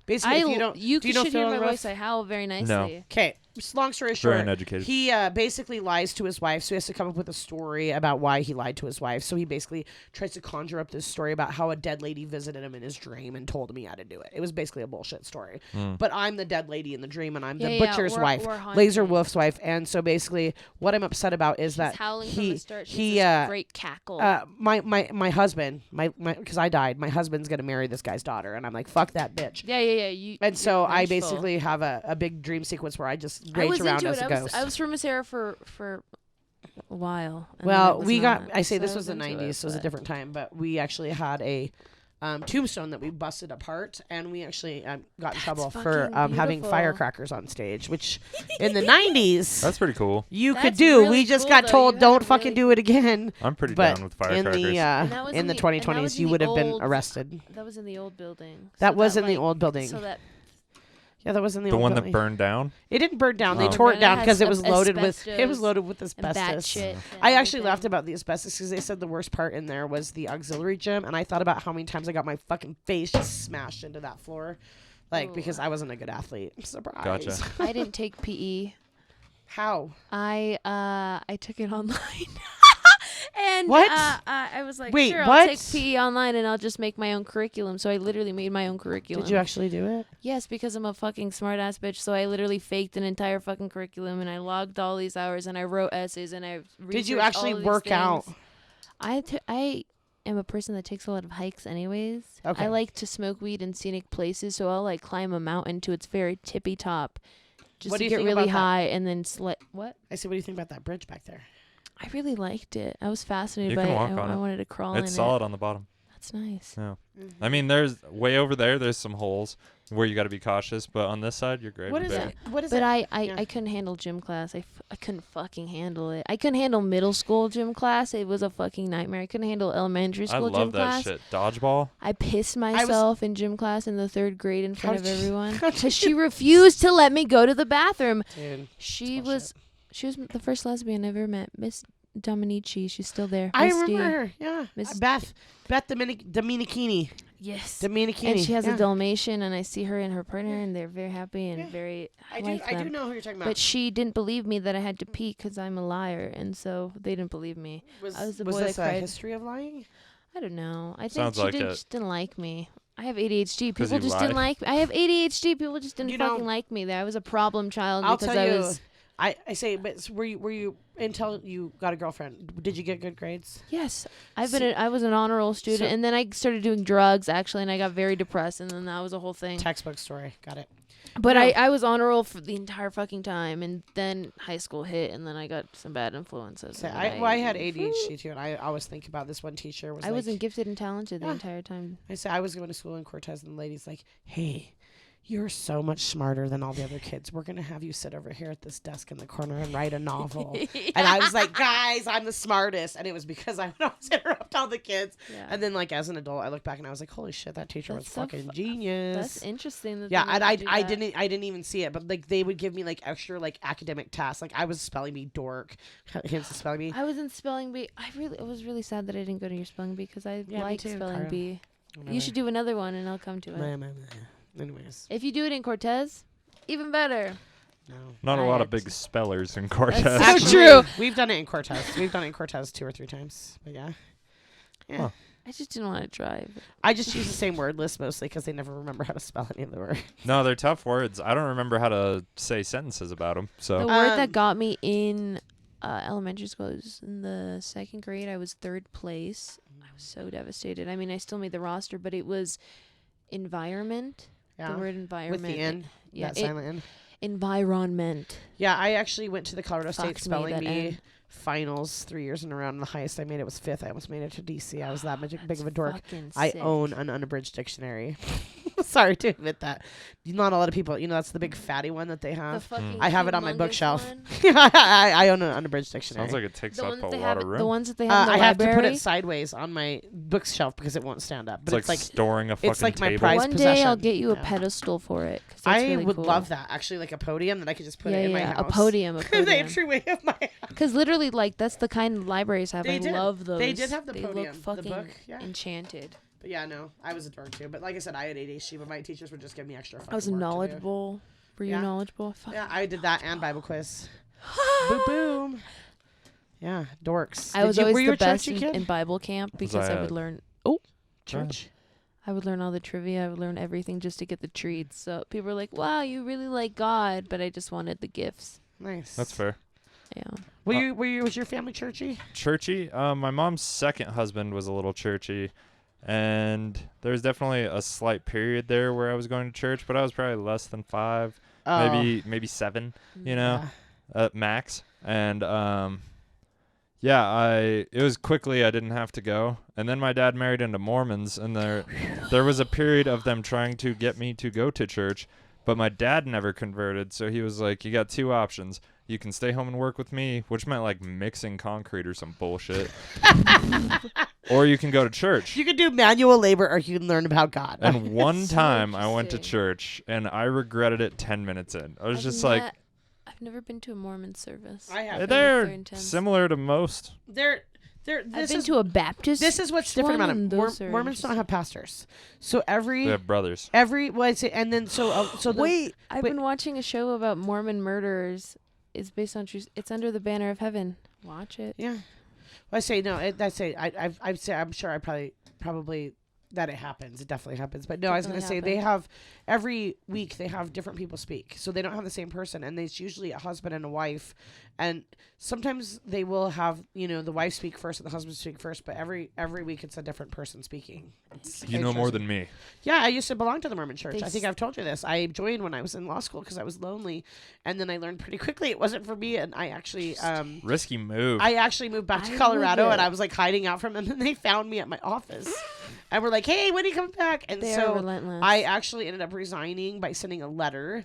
basically if you don't, you should hear my voice. I howl very nicely. No. Okay. Long story short, very uneducated. He basically lies to his wife, so he has to come up with a story about why he lied to his wife. So he basically tries to conjure up this story about how a dead lady visited him in his dream and told him he had to do it. It was basically a bullshit story. But I'm the dead lady in the dream, and I'm the butcher's wife, Laser Wolf's wife. And so basically, what I'm upset about is that howling he from the start. This great cackle. My husband, because I died, my husband's gonna marry this guy's daughter, and I'm like, fuck that bitch. Yeah. So I basically have a big dream sequence where I just rage around as a ghost. I was Fruma Sarah for a while. Well, this was the 90s, so it was a different time, but we actually had a tombstone that we busted apart, and we actually got in trouble for having firecrackers on stage, which in the 90s that's pretty cool. You could do. Really we just got told don't fucking do it again. I'm pretty down with firecrackers. In the 2020s, you would have been arrested. That was in the old building. That was in the old building. So that. Yeah, that was in the one building. that burned down. It didn't burn down. They tore it down because it was loaded with asbestos. I actually laughed about the asbestos because they said the worst part in there was the auxiliary gym, and I thought about how many times I got my fucking face just smashed into that floor, because I wasn't a good athlete. Surprise. Gotcha. I didn't take PE. How? I took it online. And what? I was like, wait, sure, what? I'll take PE online and I'll just make my own curriculum. So I literally made my own curriculum. Did you actually do it? Yes, because I'm a fucking smart ass bitch. So I literally faked an entire fucking curriculum and I logged all these hours and I wrote essays and I researched. Did you actually work out? I am a person that takes a lot of hikes anyways. Okay. I like to smoke weed in scenic places, so I'll like climb a mountain to its very tippy top just What do to you get think really about that? high and then what? I said, what do you think about that bridge back there? I really liked it. I was fascinated You by can it. walk on I it. wanted to crawl in It's solid it. on the bottom. That's nice. Yeah. I mean, there's way over there's some holes where you got to be cautious, but on this side, you're great. What is baby. it? What is But it? I couldn't handle gym class. I couldn't fucking handle it. I couldn't handle middle school gym class. It was a fucking nightmare. I couldn't handle elementary I school love gym that class. shit. Dodgeball. I pissed myself in gym class in the 3rd grade in front of did you- everyone how did because she refused to let me go to the bathroom. Dude, She bullshit. was the first lesbian I ever met, Miss Dominici. She's still there. I Miss D. remember her. Yeah. Miss Beth Dominichini. Yes. Dominichini. And she has yeah. a Dalmatian, and I see her and her partner, and they're very happy and very. I like do them. know who you're talking about. But she didn't believe me that I had to pee because I'm a liar, and so they didn't believe me. I was the boy this that a cried. history of lying? I don't know. I think Sounds she like just didn't like me. I have ADHD. 'Cause People you just didn't lie. like me. I have ADHD. People just didn't You know, fucking like me. There, I was a problem child I'll because tell I you. was. I say, but were you until you got a girlfriend? Did you get good grades? Yes, I was an honor roll student, So- and then I started doing drugs actually, and I got very depressed, and then that was a whole thing. Textbook story. Got it. But No. I was honor roll for the entire fucking time, and then high school hit, and then I got some bad influences. So and I had ADHD too, and I always think about this one teacher was I like, wasn't gifted and talented the Yeah. entire time. I said I was going to school in Cortez, and the lady's like, "Hey, you're so much smarter than all the other kids. We're gonna have you sit over here at this desk in the corner and write a novel." And I was like, "Guys, I'm the smartest," and it was because I would always interrupt all the kids. Yeah. And then, like as an adult, I look back and I was like, "Holy shit, that teacher was That's so fucking That's genius." interesting. That Yeah, they and made you do I that. didn't even see it, but like they would give me like extra like academic tasks. Like I was spelling bee dork, hints of spelling bee. I was in spelling bee. I was really sad that I didn't go to your spelling bee because I Yeah, me like too, spelling Caro. bee. You should do another one, and I'll come to it. Anyways, If you do it in Cortez, even better. no. Not a lot of Riots. big spellers in Cortez. So Actually, true. We've done it in Cortez. We've done it in Cortez 2 or 3 times. But yeah. Yeah. Huh. I just didn't want to drive. I just use the same word list mostly because they never remember how to spell any of the words. No, they're tough words. I don't remember how to say sentences about them. The So word that got me in elementary school was in the 2nd grade. I was 3rd place. I was so devastated. I mean, I still made the roster, but it was environment. Yeah. The word environment. With the N. Yeah, That silent N. environment. Yeah, I actually went to the Colorado State Fucked me, Spelling that Bee N. finals 3 years in a row, and the highest I made it was 5th. I almost made it to DC. I was that much big of a dork. Fucking I sick. own an unabridged dictionary. Sorry to admit that. Not a lot of people, that's the big fatty one that they The have. fucking I have it on my humongous bookshelf. one. I own an unabridged dictionary. sounds like it takes The up one a that they lot have, of room. the ones that they have in the I have library. to put it sideways on my bookshelf because it won't stand up. But it's like storing a fucking it's like my table. prize One day possession. I'll get you a Yeah. pedestal for it. 'Cause that's I really would cool. love that. Actually, like a podium that I could just put it in my house. a podium. A the podium. entryway of my house. Because literally, like, that's the kind of libraries have. They I did. love those. They did have the they podium, look the fucking book, yeah. enchanted. But yeah, no, I was a dork too. But like I said, I had ADHD, but my teachers would just give me extra fucking I was work to do. knowledgeable. Were you Yeah. knowledgeable? Fuck. Yeah, I did that and Bible quiz. boom, boom. Yeah, dorks. I was were always you the a best churchy in kid? Bible camp because I would learn. Church. I would learn all the trivia. I would learn everything just to get the treats. So people were like, "Wow, you really like God," but I just wanted the gifts. Nice. That's fair. Yeah. Was your family churchy? Churchy. My mom's second husband was a little churchy, and there's definitely a slight period there where I was going to church, but I was probably less than 5, maybe 7, Yeah. max. And it was quickly I didn't have to go. And then my dad married into Mormons, and there was a period of them trying to get me to go to church, but my dad never converted, so he was like, "You got 2 options. You can stay home and work with me," which meant like mixing concrete or some bullshit. Or you can go to church. You can do manual labor or you can learn about God. And one So time I went to interesting. church and I regretted it 10 minutes in. I was I've just like, I've never been to a Mormon service. I have. they're intense. similar to most. I've I've been to a Baptist. This is what's different one, about and it. those are Mormons don't interesting. have pastors, so every They have brothers. well, I'd say, and then so the, I've wait. been watching a show about Mormon murderers. It's based on true. It's Under the Banner of Heaven. Watch it. yeah. Well, I say no. I say I'm sure I probably that it happens. It definitely happens. But no, I was going to say they have every week they have different people speak. So they don't have the same person, and it's usually a husband and a wife. And sometimes they will have, the wife speak first and the husband speak first, but every week it's a different person speaking. You know more than me. Yeah, I used to belong to the Mormon church. I think I've told you this. I joined when I was in law school because I was lonely, and then I learned pretty quickly it wasn't for me, and I actually risky move. I actually moved back to Colorado, and I was like hiding out from them, and they found me at my office. And we're like, hey, when are you coming back? And so relentless. I actually ended up resigning by sending a letter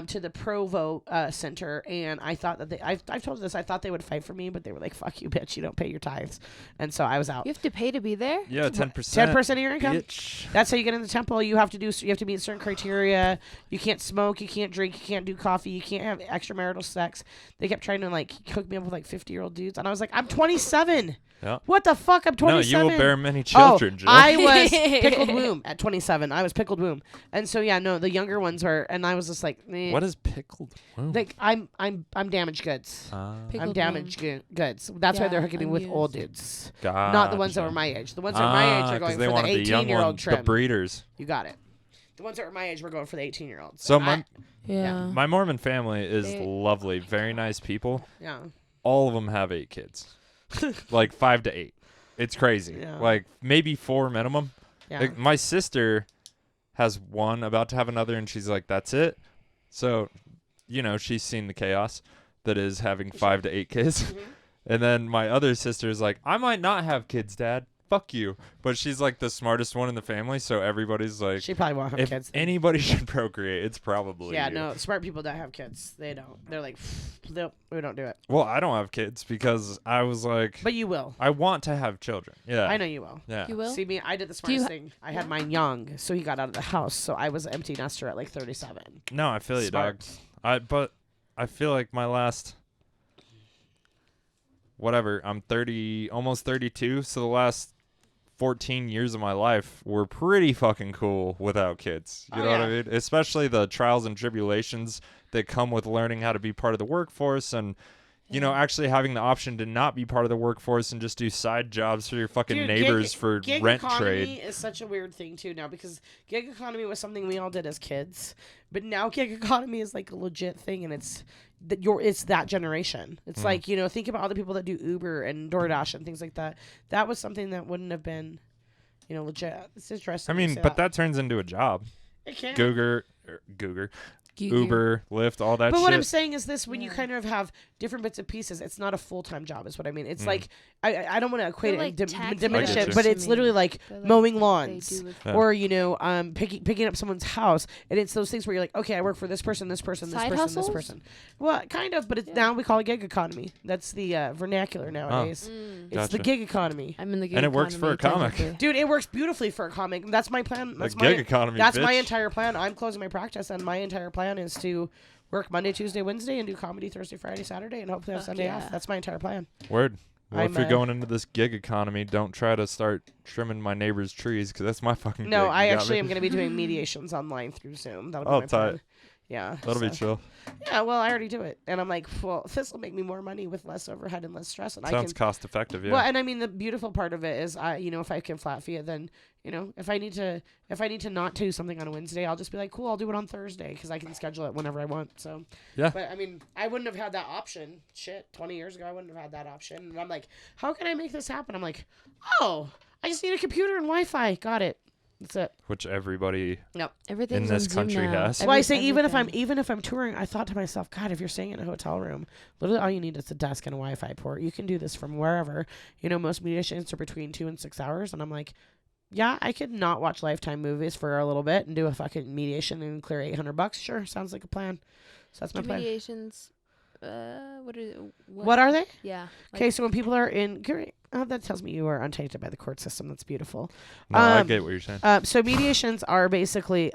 to the Provo Center. And I thought that I've told you this, I thought they would fight for me, but they were like, fuck you, bitch. You don't pay your tithes. And so I was out. You have to pay to be there? Yeah, 10%. 10% of your income. Bitch. That's how you get in the temple. You have to meet certain criteria. You can't smoke. You can't drink. You can't do coffee. You can't have extramarital sex. They kept trying to hook me up with 50-year-old dudes. And I was like, I'm 27. Yeah. What the fuck? I'm 27. No, you will bear many children, Jill. I was pickled womb at 27. I was pickled womb. And so the younger ones were, and I was just like, meh. What is pickled womb? I'm damaged goods. I'm damaged goods. That's why they're hooking me with old dudes. Gotcha. Not the ones that were my age. The ones that were my age are going for the 18-year-old trim. The breeders. You got it. The ones that were my age were going for the 18-year-olds. So my Mormon family is lovely. Very nice people. Yeah. All of them have 8 kids. 5 to 8. It's crazy. Yeah. Maybe 4 minimum. Yeah. My sister has 1, about to have another, and she's like, that's it. So, she's seen the chaos that is having 5 to 8 kids. Mm-hmm. And then my other sister's like, I might not have kids, Dad. Fuck you. But she's the smartest one in the family, so everybody's like, she probably won't have kids. If anybody should procreate, it's probably you. No, smart people don't have kids. They don't. They're like, nope, we don't do it. Well, I don't have kids because I was like, but you will. I want to have children. Yeah, I know you will. Yeah, you will. See me, I did the smartest thing. I had mine young, so he got out of the house. So I was an empty nester at 37. No, I feel you, dog. But I feel like my last. Whatever, I'm 30, almost 32, so the last 14 years of my life were pretty fucking cool without kids. You know what I mean? Especially the trials and tribulations that come with learning how to be part of the workforce and, actually having the option to not be part of the workforce and just do side jobs for your fucking neighbors for gig rent economy trade. Is such a weird thing, too, now, because gig economy was something we all did as kids. But now gig economy is a legit thing, and it's that generation. It's think about all the people that do Uber and DoorDash and things like that. That was something that wouldn't have been, legit. It's interesting. I mean, but that turns into a job. It can. Googer. Uber, Lyft, all that shit. But what I'm saying is this, when you kind of have different bits and pieces, it's not a full-time job is what I mean. It's I don't want to equate it and diminish it, but it's literally mowing lawns or, picking up someone's house. And it's those things where you're like, okay, I work for this person, this person, this person, this person. Well, kind of, but now we call it gig economy. That's the vernacular nowadays. It's the gig economy. I'm in the gig economy. And it works for a comic. Dude, it works beautifully for a comic. That's my plan. That's gig economy, That's bitch. my entire plan. I'm closing my practice, and my entire plan is to work Monday, Tuesday, Wednesday, and do comedy Thursday, Friday, Saturday, and hopefully have Sunday off. That's my entire plan. Word. Well, if you're going into this gig economy, don't try to start trimming my neighbor's trees because that's my fucking No, gig. I actually am going to be doing mediations online through Zoom. That'll be my plan. Yeah. That'll be chill. Yeah, well, I already do it. And I'm like, well, this will make me more money with less overhead and less stress. And Sounds cost effective, yeah. Well, and I mean, the beautiful part of it is, if I can flat fee it, then, if I need to not do something on a Wednesday, I'll just be like, cool, I'll do it on Thursday because I can schedule it whenever I want. So, yeah. But I mean, I wouldn't have had that option. Shit, 20 years ago, I wouldn't have had that option. And I'm like, how can I make this happen? I'm like, I just need a computer and Wi-Fi. Got it. That's it. Which everybody in Everything's this country has. Well, I say even if I'm touring, I thought to myself, God, if you're staying in a hotel room, literally all you need is a desk and a Wi-Fi port. You can do this from wherever. Most mediations are between 2 and 6 hours, and I'm like, yeah, I could not watch Lifetime movies for a little bit and do a fucking mediation and clear $800. Sure, sounds like a plan. So that's my plan. Mediations. What are they? Yeah. Okay, so when people are in, that tells me you are untainted by the court system. That's beautiful. No, I get what you're saying. So mediations are basically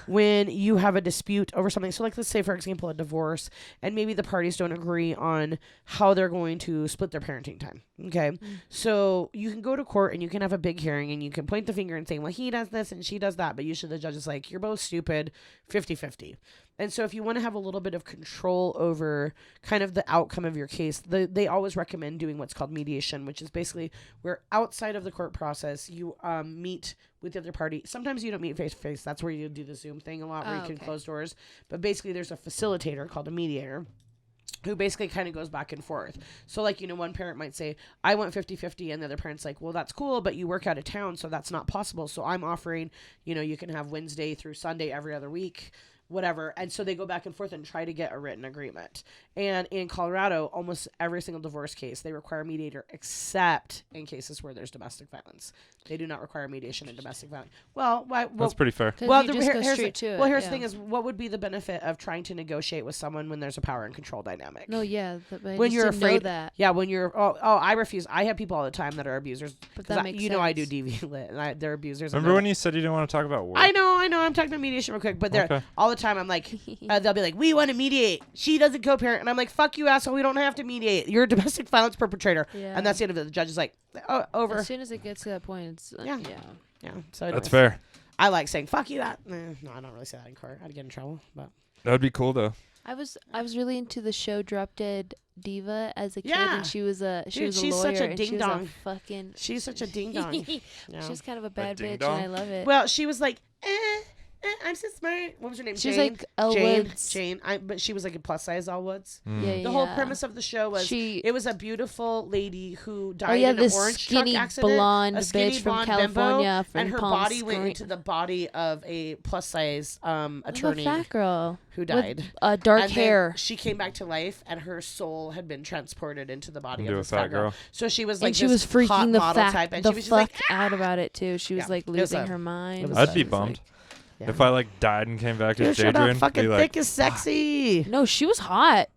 when you have a dispute over something. So let's say, for example, a divorce, and maybe the parties don't agree on how they're going to split their parenting time. Okay. So you can go to court and you can have a big hearing and you can point the finger and say, well, he does this and she does that. But usually the judge is like, you're both stupid, 50-50. And so if you want to have a little bit of control over kind of the outcome of your case, they always recommend doing what's called mediation, which which is basically where outside of the court process, you meet with the other party. Sometimes you don't meet face to face. That's where you do the Zoom thing a lot, where you can close doors. But basically, there's a facilitator called a mediator who basically kind of goes back and forth. So, like, one parent might say, I want 50-50, and the other parent's like, well, that's cool, but you work out of town, so that's not possible. So I'm offering, you can have Wednesday through Sunday every other week, whatever. And so they go back and forth and try to get a written agreement. And in Colorado, almost every single divorce case, they require a mediator, except in cases where there's domestic violence. They do not require mediation in domestic violence. Well, that's pretty fair. Well, here's the thing is, what would be the benefit of trying to negotiate with someone when there's a power and control dynamic? No, yeah. But When you're afraid, that. yeah, when you're, I refuse. I have people all the time that are abusers. But that makes sense. I do DV lit, and they're abusers. Remember when you said you didn't want to talk about work? I know. I'm talking about mediation real quick, but they're all the time. I'm like, they'll be like, we want to mediate. She doesn't co-parent, and I'm like, fuck you, asshole. We don't have to mediate. You're a domestic violence perpetrator, and that's the end of it. The judge is like, oh, over. As soon as it gets to that point, it's yeah. So that's fair. I like saying fuck you. No, I don't really say that in court. I'd get in trouble, but that would be cool though. I was really into the show Drop Dead Diva as a kid, and she was a lawyer. She's such a ding dong. She's such a ding dong. She's kind of a bad bitch, and I love it. Well, she was like, I'm so smart. What was her name? She's Jane? like Elwoods. Jane. But she was like a plus size Elwoods. Yeah, the whole premise of the show was it was a beautiful lady who died in an orange truck accident. Blonde a skinny bitch blonde from California, bimbo, and her body went into the body of a plus size attorney. A fat girl who died. With, dark hair. She came back to life, and her soul had been transported into the body of a this fat girl. So she was like, and she was freaking the fuck fuck out about it too. She was like losing her mind. I'd be bummed. Yeah. If I died and came back as Jadrian, fucking thick is sexy. No, she was hot.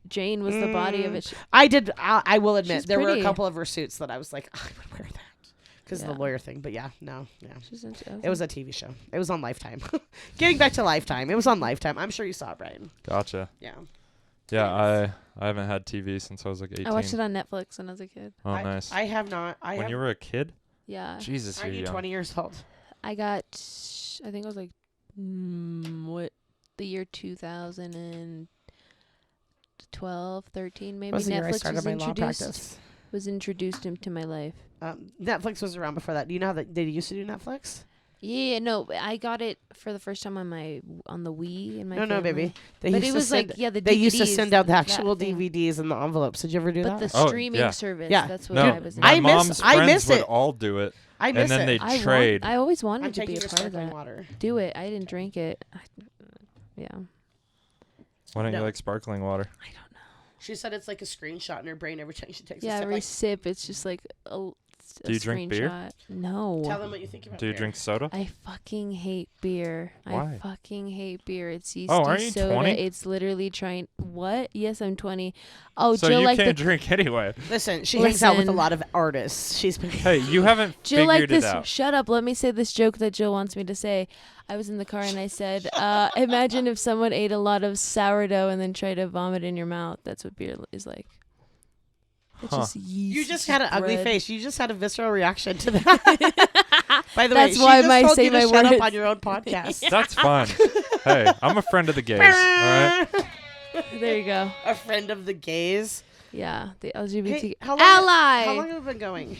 Jane was the body of it. I will admit She's there pretty. were a couple of her suits that I was like, I would wear that because of the lawyer thing. But it was a TV show. It was on Lifetime. Getting back to Lifetime, it was on Lifetime. I'm sure you saw it, Brian. Gotcha. Yeah. Yeah, I haven't had TV since I was 18. I watched it on Netflix when I was a kid. Oh, nice. I have not. When you were a kid? Yeah. Jesus, you're young. 20 years old. I think it was the year 2012, 13 maybe. Was the year I started my law practice. Was introduced into my life. Netflix was around before that. Do you know how they used to do Netflix? Yeah, no, I got it for the first time on the Wii in my family. No, baby. They used to send out the actual DVDs in the envelopes. Did you ever do that? But the streaming service, that's what I was. My mom's friends would all do it. I miss and then it. they trade. I always wanted to be be a part of that. Water. Do it. I didn't drink it. Yeah. Why don't you like sparkling water? I don't know. She said it's like a screenshot in her brain every time she takes a sip. Yeah, every sip, it's just like a Do you drink beer? No. Tell them what you think about Do you beer. drink soda? I fucking hate beer. Why? I fucking hate beer. It's yeasty aren't you soda. 20? It's literally trying. What? Yes, I'm 20. Oh, so Jill you like can't drink anyway. Listen, she hangs out with a lot of artists. She's been. Hey, you haven't Jill figured this. it out. Shut up. Let me say this joke that Jill wants me to say. I was in the car and I said, imagine if someone ate a lot of sourdough and then tried to vomit in your mouth. That's what beer is like. It's just yeast. You just had an ugly face. You just had a visceral reaction to that. By the way, that's why I say my shut words up on your own podcast. That's fine. Hey, I'm a friend of the gays. All right. There you go. A friend of the gays. Yeah, the LGBT Hey, ally. How long have we been going?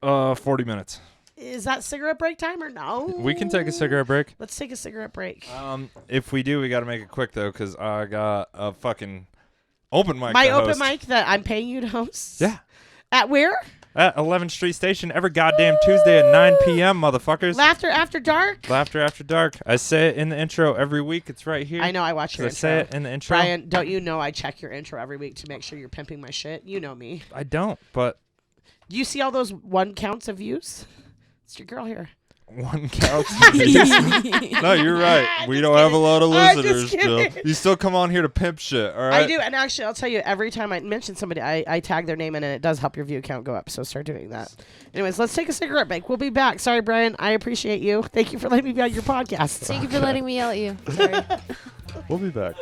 40 minutes. Is that cigarette break time or no? We can take a cigarette break. Let's take a cigarette break. If we do, we got to make it quick though, because I got a fucking open mic. My open mic that I'm paying you to host. Yeah. At where? At 11th Street Station every goddamn Tuesday at 9 p.m. Motherfuckers. Laughter After Dark. Laughter After Dark. I say it in the intro every week. It's right here. I know. I watch your intro. I say it in the intro. Brian, don't you know I check your intro every week to make sure you're pimping my shit? You know me. I don't, but Do you see all those 1 counts of views? It's your girl here. 1 couch. No, you're right. We don't have a lot of listeners still. You still come on here to pimp shit, all right? I do, and actually, I'll tell you, every time I mention somebody, I tag their name in, and it does help your view count go up, so start doing that. Anyways, let's take a cigarette break. We'll be back. Sorry, Brian. I appreciate you. Thank you for letting me be on your podcast. Thank you for letting me yell at you. Sorry. We'll be back.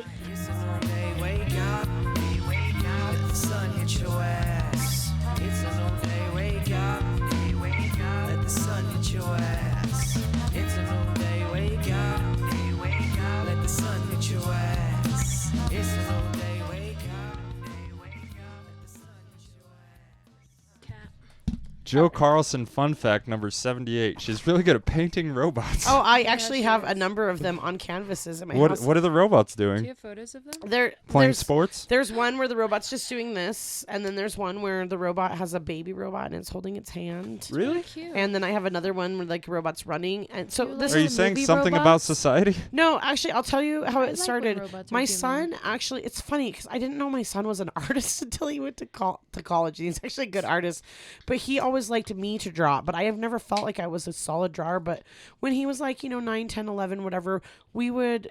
Jill Carlson, fun fact number 78. She's really good at painting robots. Oh, I actually have a number of them on canvases in my house. What are the robots doing? Do you have photos of them? They're playing sports? There's one where the robot's just doing this, and then there's one where the robot has a baby robot and it's holding its hand. Really? Cute. And then I have another one where like robot's running, and so this Are you is saying something about society? no. Actually, I'll tell you how it started. My My son actually, it's funny because I didn't know my son was an artist until he went to college. He's actually a good artist, but he always liked me to draw. But I have never felt like I was a solid drawer. But when he was like 9, 10, 11, whatever, we would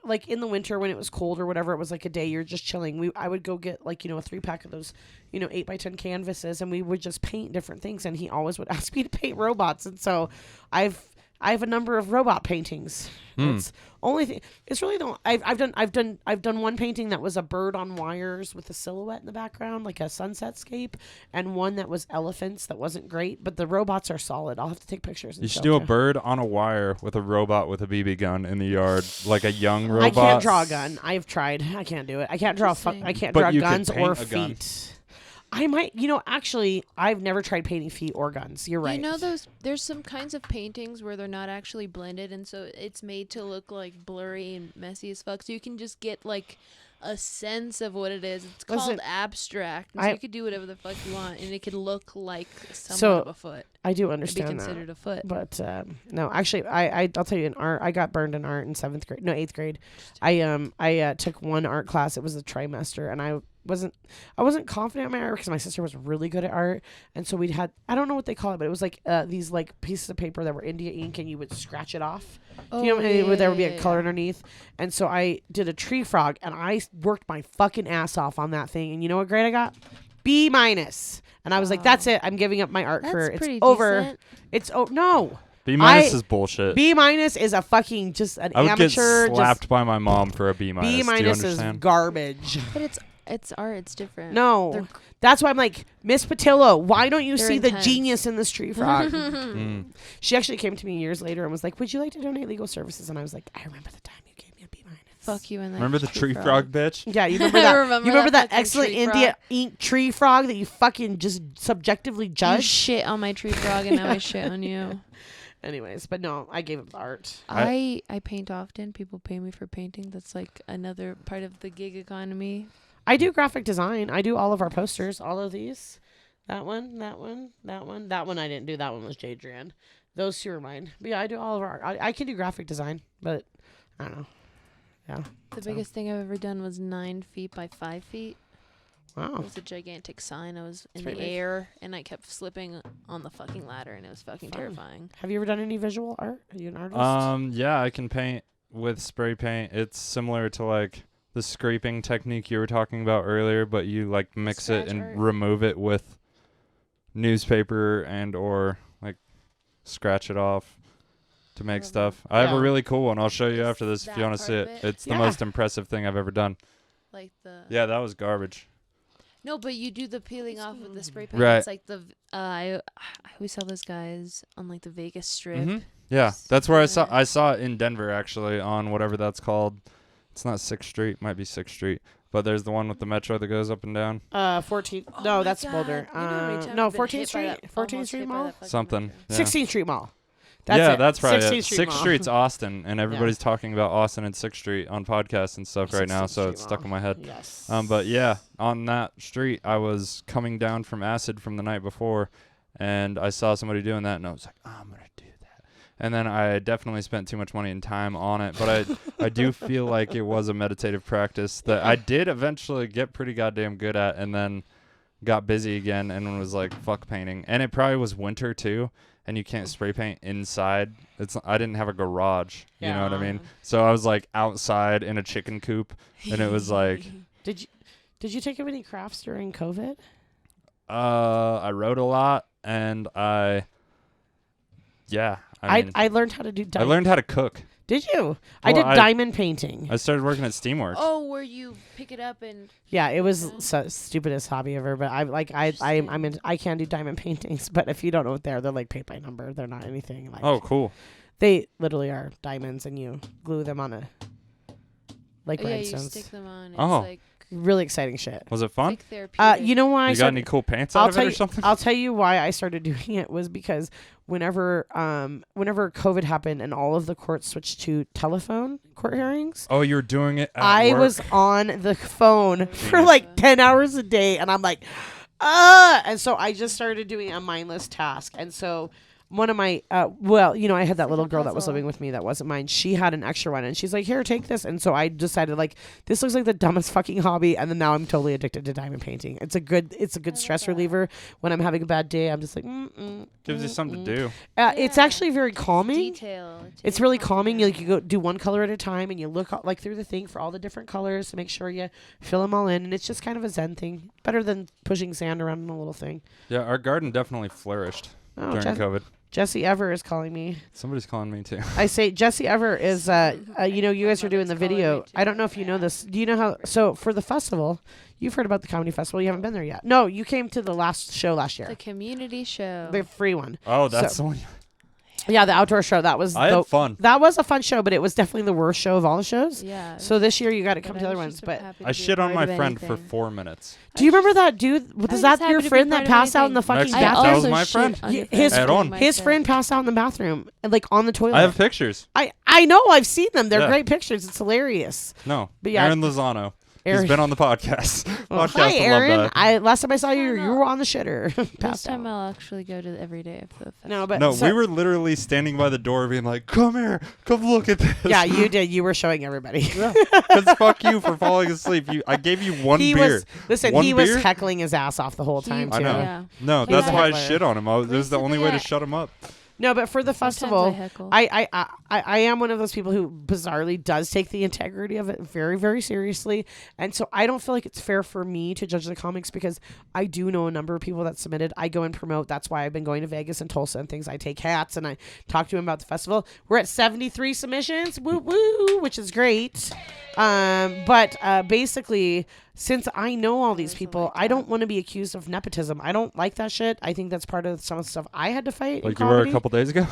like in the winter when it was cold or whatever, it was like a day you're just chilling. I would go get like a 3-pack of those 8x10 canvases, and we would just paint different things. And he always would ask me to paint robots, and so I have a number of robot paintings. It's only thing. It's really the I've done one painting that was a bird on wires with a silhouette in the background, like a sunset scape, and one that was elephants that wasn't great, but the robots are solid. I'll have to take pictures. And you should do a bird on a wire with a robot with a BB gun in the yard, like a young robot. I can't draw a gun. I've tried. I can't do it. I can't draw. I can't draw guns or feet. I might, actually, I've never tried painting feet or guns. You're right. There's some kinds of paintings where they're not actually blended, and so it's made to look like blurry and messy as fuck. So you can just get like a sense of what it is. It's called abstract. And so you could do whatever the fuck you want, and it could look like somewhat of a foot. I do understand It'd be considered a foot. But no, actually, I'll tell you, in art, I got burned in art in 8th grade. I took one art class. It was a trimester, and I wasn't confident in my art because my sister was really good at art, and so we'd had, I don't know what they call it, but it was like these like pieces of paper that were India ink, and you would scratch it off. Oh, and there would be a color underneath. And so I did a tree frog, and I worked my fucking ass off on that thing. And you know what grade I got? B-. And I was like, that's it. I'm giving up my art career. It's over. Decent. It's no. B- is bullshit. B- is a fucking just an amateur. I would get slapped by my mom for a B-. B- is garbage. But it's art. It's different. No. That's why I'm like, Miss Patillo, why don't you They're see intense. the genius in this tree frog? She actually came to me years later and was like, would you like to donate legal services? And I was like, I remember the time you gave me a B-. Fuck you and that. Remember the tree frog bitch? Yeah, you remember that? remember you remember that fucking excellent tree India frog. ink tree frog that you fucking just subjectively You judged? shit on my tree frog, and now I shit on you. Anyways, but no, I gave up art. I paint often. People pay me for painting. That's like another part of the gig economy. I do graphic design. I do all of our posters, all of these. That one. That one I didn't do. That one was Jadrian. Those two are mine. But yeah, I do all of our art. I can do graphic design, but I don't know. Yeah. The biggest thing I've ever done was 9 feet by 5 feet. Wow. It was a gigantic sign. I was in Pretty the big. air, and I kept slipping on the fucking ladder, and it was fucking terrifying. Have you ever done any visual art? Are you an artist? Yeah, I can paint with spray paint. It's similar to like the scraping technique you were talking about earlier, but you like mix it and remove it with newspaper and or like scratch it off to make stuff. I have a really cool one. I'll show you after this if you want to see it. It's the most impressive thing I've ever done. Like the that was garbage. No, but you do the peeling off with the spray paint. Right. It's like the I always saw those guys on like the Vegas Strip. Mm-hmm. Yeah, that's where I saw it in Denver actually on whatever that's called. It's not 6th Street, might be 6th Street, but there's the one with the metro that goes up and down. 14th. No, that's Boulder. No, 14th Street. 14th Street Mall. Something. Yeah. 16th Street Mall. That's probably 16th it. Street 6th Mall. Street's Austin, and everybody's talking about Austin and 6th Street on podcasts and stuff right now, so it's stuck in my head. Yes. But yeah, on that street, I was coming down from acid from the night before, and I saw somebody doing that, and I was like, oh, I'm gonna do that. And then I definitely spent too much money and time on it, but I do feel like it was a meditative practice that I did eventually get pretty goddamn good at, and then got busy again and was like, fuck painting. And it probably was winter too, and you can't spray paint inside. I didn't have a garage, you know what I mean? So I was like outside in a chicken coop, and it was like. Did you take up any crafts during COVID? I wrote a lot, and I learned how to do. I learned how to cook. Did you? I did diamond painting. I started working at Steamworks. Oh, where you pick it up and. Yeah, it was so stupidest hobby ever. But I can do diamond paintings. But if you don't know what they're like paint by number. They're not anything like. Oh, cool. They literally are diamonds, and you glue them on a like rhinestones. You stick them on. It's Oh. like Really exciting shit. Was it fun? Like therapeutic. You know why You got any cool pants out of it or something? I'll tell you why I started doing it was because whenever COVID happened and all of the courts switched to telephone court hearings. Oh, you were doing it at I work? was on the phone for like 10 hours a day, and I'm like, and so I just started doing a mindless task. And so one of my, I had that little girl that was living with me that wasn't mine. She had an extra one, and she's like, here, take this. And so I decided, like, this looks like the dumbest fucking hobby. And then now I'm totally addicted to diamond painting. It's a good stress reliever. When I'm having a bad day, I'm just like, gives you something to do. It's actually very calming. Detail. It's really calming. You go do one color at a time, and you look like through the thing for all the different colors to make sure you fill them all in. And it's just kind of a zen thing. Better than pushing sand around in a little thing. Yeah, our garden definitely flourished during COVID. Jesse Ever is calling me. Somebody's calling me too. I say Jesse Ever is, you guys are doing the video. I don't know if you know this. Do you know how? So for the festival, you've heard about the comedy festival. You haven't been there yet. No, you came to the last show last year. The community show. The free one. Oh, that's the one. Yeah, the outdoor show. That was. I had fun. That was a fun show, but it was definitely the worst show of all the shows. Yeah. So this year you got to come to the other ones. But I shit on my friend for 4 minutes. Do you remember that dude? Was that your friend that passed out in the fucking bathroom? That was my friend. His friend passed out in the bathroom, like on the toilet. I have pictures. I know. I've seen them. They're great pictures. It's hilarious. No, but yeah, Aaron Lozano. He's been on the podcast. Hi, Aaron. Last time I saw you, you were on the shitter. This time I'll actually go to every day of the festival. No, we were literally standing by the door being like, come here, come look at this. Yeah, you did. You were showing everybody. Because fuck you for falling asleep. I gave you one beer. He was heckling his ass off the whole time, too. I know. Yeah. No, that's why I shit on him. It was the only way to shut him up. No, but for the festival, I am one of those people who bizarrely does take the integrity of it very, very seriously. And so I don't feel like it's fair for me to judge the comics because I do know a number of people that submitted. I go and promote. That's why I've been going to Vegas and Tulsa and things. I take hats and I talk to them about the festival. We're at 73 submissions, woo woo, which is great. But basically, since I know all these people, I don't want to be accused of nepotism. I don't like that shit. I think that's part of some of the stuff I had to fight. Like you were a couple days ago?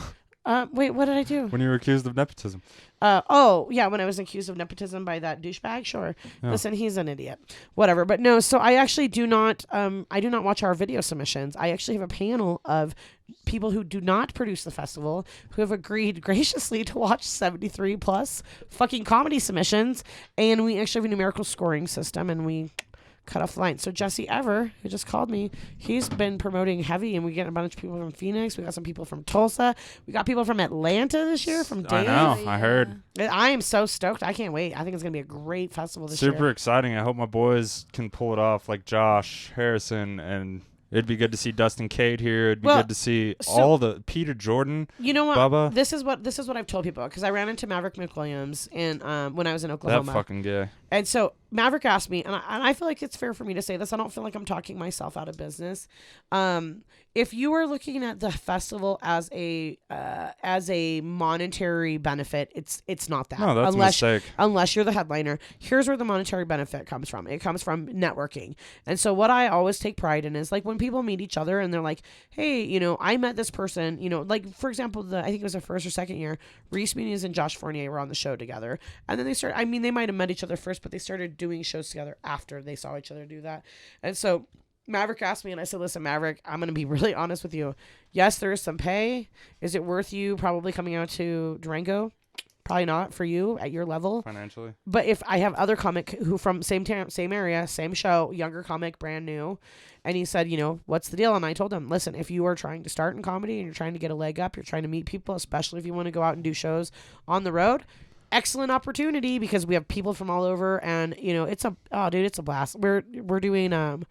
Wait, what did I do? When you were accused of nepotism. When I was accused of nepotism by that douchebag, sure. Yeah. Listen, he's an idiot. Whatever. But no, so I actually do not watch our video submissions. I actually have a panel of people who do not produce the festival who have agreed graciously to watch 73 plus fucking comedy submissions. And we actually have a numerical scoring system and we cut off the line. So Jesse Ever, who just called me, he's been promoting heavy, and we get a bunch of people from Phoenix. We got some people from Tulsa. We got people from Atlanta this year, from Dave. I know. I heard. I am so stoked. I can't wait. I think it's going to be a great festival this year. year. Super exciting. I hope my boys can pull it off, like Josh, Harrison, and it'd be good to see Dustin Cade here. It'd be good to see all the Peter Jordan. You know what? Bubba. This is what I've told people because I ran into Maverick McWilliams when I was in Oklahoma. That fucking guy. And so Maverick asked me, and I feel like it's fair for me to say this. I don't feel like I'm talking myself out of business. If you are looking at the festival as a monetary benefit, it's not that. No, that's a mistake. Unless you're the headliner. Here's where the monetary benefit comes from. It comes from networking. And so what I always take pride in is like when people meet each other and they're like, hey, I met this person, like for example, I think it was the first or second year, Reese Muniz and Josh Fournier were on the show together. And then they might have met each other first, but they started doing shows together after they saw each other do that. And so Maverick asked me, and I said, listen, Maverick, I'm going to be really honest with you. Yes, there is some pay. Is it worth you probably coming out to Durango? Probably not for you at your level. Financially. But if I have other comic who from same area, same show, younger comic, brand new, and he said, what's the deal? And I told him, listen, if you are trying to start in comedy and you're trying to get a leg up, you're trying to meet people, especially if you want to go out and do shows on the road, excellent opportunity because we have people from all over, and it's a blast. We're doing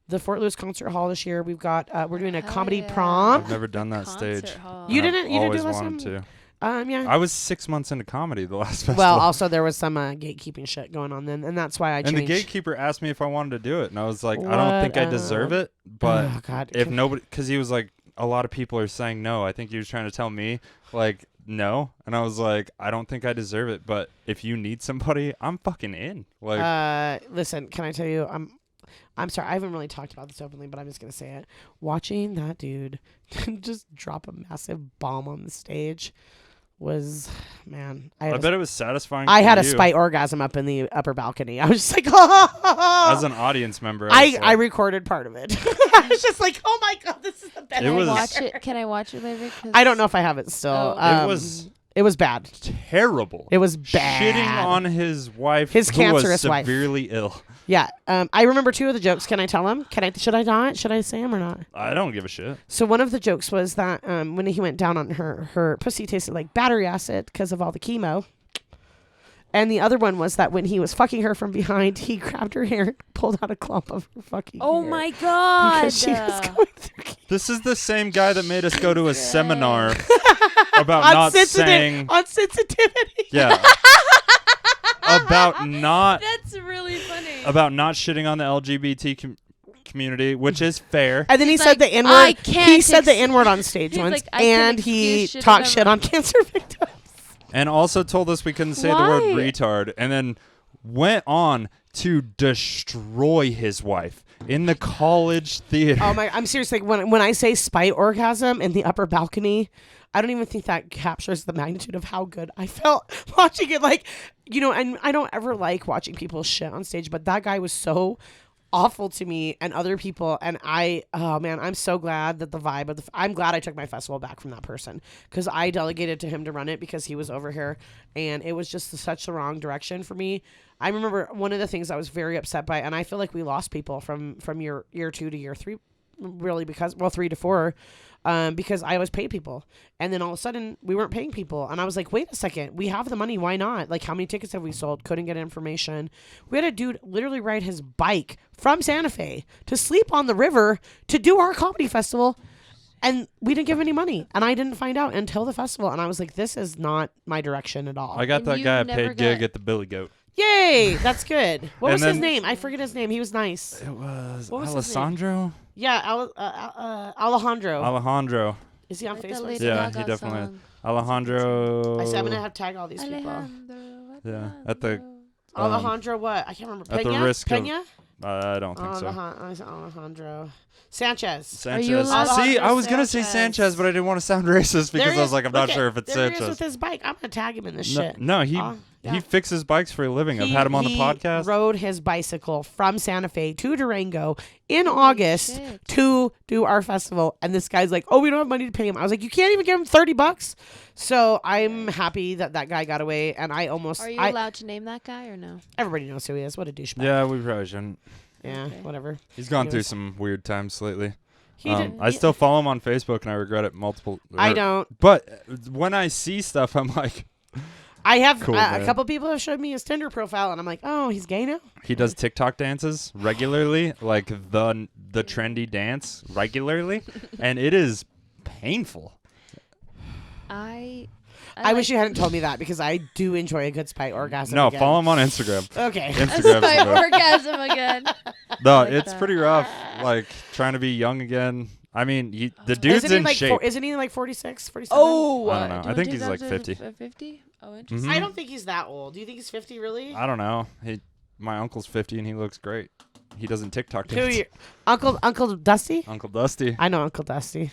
the Fort Lewis Concert Hall this year. We've got we're doing a comedy prom. I've never done that stage. You didn't do last time? To. Yeah. I was 6 months into comedy the last festival. Well, also there was some gatekeeping shit going on then, and that's why I changed. And the gatekeeper asked me if I wanted to do it, and I was like, I don't think I deserve it, but if nobody, because he was like, a lot of people are saying no. I think he was trying to tell me like no, and I was like, I don't think I deserve it, but if you need somebody, I'm fucking in. Like, listen, can I tell you, I'm sorry, I haven't really talked about this openly, but I'm just gonna say it. Watching that dude just drop a massive bomb on the stage was man. I bet it was satisfying. I for had a you. spite orgasm up in the upper balcony. I was just like, oh. As an audience member, I recorded part of it. I was just like, oh my God, this is the best. Can I watch it later? I don't know if I have it still. Oh. It was bad. terrible. It was bad. Shitting on his wife, His who was cancerous wife. severely ill. Yeah. I remember 2 of the jokes. Can I tell them? Should I not? Should I say them or not? I don't give a shit. So one of the jokes was that when he went down on her pussy tasted like battery acid because of all the chemo. And the other one was that when he was fucking her from behind, he grabbed her hair and pulled out a clump of her fucking Oh hair. my God. Because she was going through chemo. This is the same guy that made us go to a seminar about not saying... On sensitivity. Yeah. About not... That's really funny. About not shitting on the LGBT community, which is fair. And then he He's said like, the N-word. "I can't He said the ex-" N-word on stage He's once. like, "I can and he excuse shit talked if shit I'm-" on cancer victims. And also told us we couldn't say the word Why? retard. And then went on to destroy his wife in the college theater. Oh my! I'm serious. Like when I say spite orgasm in the upper balcony, I don't even think that captures the magnitude of how good I felt watching it. Like, and I don't ever like watching people shit on stage, but that guy was so awful to me and other people. And I'm so glad that the vibe of I'm glad I took my festival back from that person because I delegated to him to run it because he was over here and it was just such the wrong direction for me. I remember one of the things I was very upset by, and I feel like we lost people from year 2 to year 3, really 3 to 4, because I always paid people. And then all of a sudden we weren't paying people. And I was like, wait a second, we have the money. Why not? Like, how many tickets have we sold? Couldn't get information. We had a dude literally ride his bike from Santa Fe to sleep on the river to do our comedy festival. And we didn't give him any money. And I didn't find out until the festival. And I was like, this is not my direction at all. I got And that you guy a never paid gig got- at the Billy Goat. Yay! That's good. What And was his then- name? I forget his name. He was nice. It was What was his Alessandro? Yeah, Alejandro. Alejandro. Is he on Like the Facebook? Lady Yeah, Gaga he definitely song. Alejandro. I said I'm gonna have to tag all these people. Yeah, at the Alejandro, what? I can't remember. at the Pena? risk of- Pena? I don't think so. Alejandro. Sanchez. Sanchez. you allowed to See, say I was gonna say Sanchez? Sanchez, but I didn't want to sound racist There because he I was is. like, I'm not Look sure at- if it's there he is Sanchez. with his bike. I'm gonna tag him in this No, shit. no, he Yeah. fixes bikes for a living. I've had him on the podcast. He rode his bicycle from Santa Fe to Durango in August shit. to do our festival. And this guy's like, oh, we don't have money to pay him. I was like, you can't even give him $30. So I'm happy that guy got away. And I almost, Are you allowed to name that guy or no? everybody knows who he is. What a douchebag. Yeah, we probably shouldn't. Yeah, Okay. whatever. He's gone through Anyways. some weird times lately. He did. I still follow him on Facebook, and I regret it multiple. I or- don't. But when I see stuff, I'm like, I have Cool, a man. couple people have showed me his Tinder profile, and I'm like, oh, he's gay now. he does TikTok dances regularly, like the trendy dance regularly, and it is painful. I wish you hadn't told me that because I do enjoy a good spite orgasm. No, again. follow him on Instagram. Okay. Instagram's my the- orgasm again. No, like it's that. pretty rough. Like trying to be young again. I mean, the dude's Isn't he in like shape. isn't he like 46, 47? Oh, I don't know. do you I wanna think take he's that like to 50. 50? Oh, interesting. Mhm. I don't think he's that old. Do you think he's 50 really? I don't know. My uncle's 50 and he looks great. He doesn't TikTok Who dance. you? Uncle Dusty? Uncle Dusty. I know Uncle Dusty.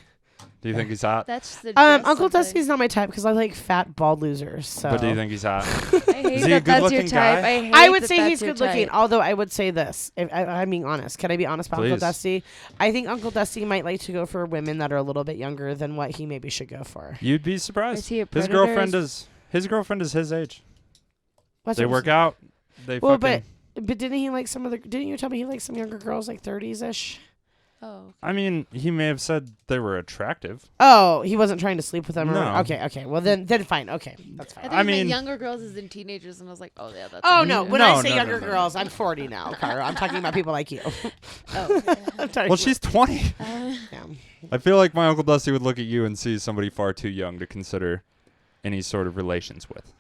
Do you think he's hot? That's the Uncle Dusty's not my type because I like fat bald losers. So But do you think he's hot? I hate Is he a that that's your good-looking type. guy? I hate I would that say that's he's your good looking. type. Although I would say this, if I'm being honest. Can I be honest about Uncle Please. Dusty? I think Uncle Dusty might like to go for women that are a little bit younger than what he maybe should go for. You'd be surprised. Is he a His predator? girlfriend is his age. What's They up? work out. They Well, fucking. but didn't he like some of the? Didn't you tell me he liked some younger girls, like 30s ish? Oh. I mean, he may have said they were attractive. Oh, he wasn't trying to sleep with them. Or, No. okay. Well, then fine. Okay, that's I fine. think I he meant mean- younger girls as in teenagers, and I was like, oh yeah, that's. Oh a- no! When No, I say no, younger no, no. girls, I'm 40 now, Caro. I'm talking about people like you. Oh. I'm talking Well, she's 20. yeah. yeah. I feel like my Uncle Dusty would look at you and see somebody far too young to consider any sort of relations with.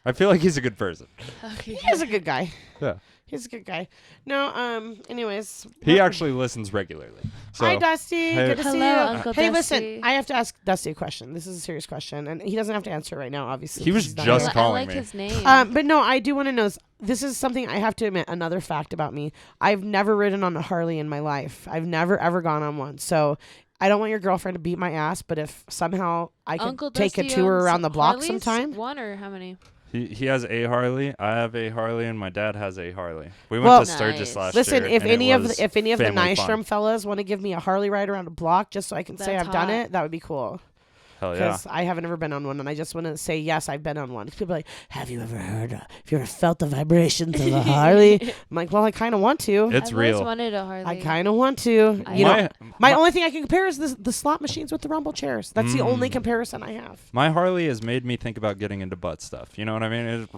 I feel like he's a good person. Okay. He's a good guy. Yeah. He's a good guy. No. Anyways. He actually listens regularly. So Hi, Dusty. Hey. Good to see you. Hello, Uncle Hey, Dusty. listen. I have to ask Dusty a question. This is a serious question, and he doesn't have to answer right now, obviously. He was 'cause he's not just here. calling I like me. his name. But no, I do want to know. This is something I have to admit. Another fact about me: I've never ridden on a Harley in my life. I've never ever gone on one. So I don't want your girlfriend to beat my ass, but if somehow I could Uncle take a Dusty tour owns around the block Harleys? sometime. One or how many? He has a Harley. I have a Harley, and my dad has a Harley. We Well, went to Sturgis Nice. last Listen, year. if and any it of was the family fun. Nystrom fellas want to give me a Harley ride around a block just so I can say That's I've done hot. it, that would be cool. Hell yeah. Because I haven't ever been on one, and I just want to say yes, I've been on one. People are like, have you ever heard? Have you ever felt the vibrations of a Harley? I'm like, well, I kind of want to. It's I've real. always wanted a Harley. I kind of want to. I- You know, my my, only thing I can compare is the slot machines with the rumble chairs. That's the only Mm. comparison I have. my Harley has made me think about getting into butt stuff. You know what I mean?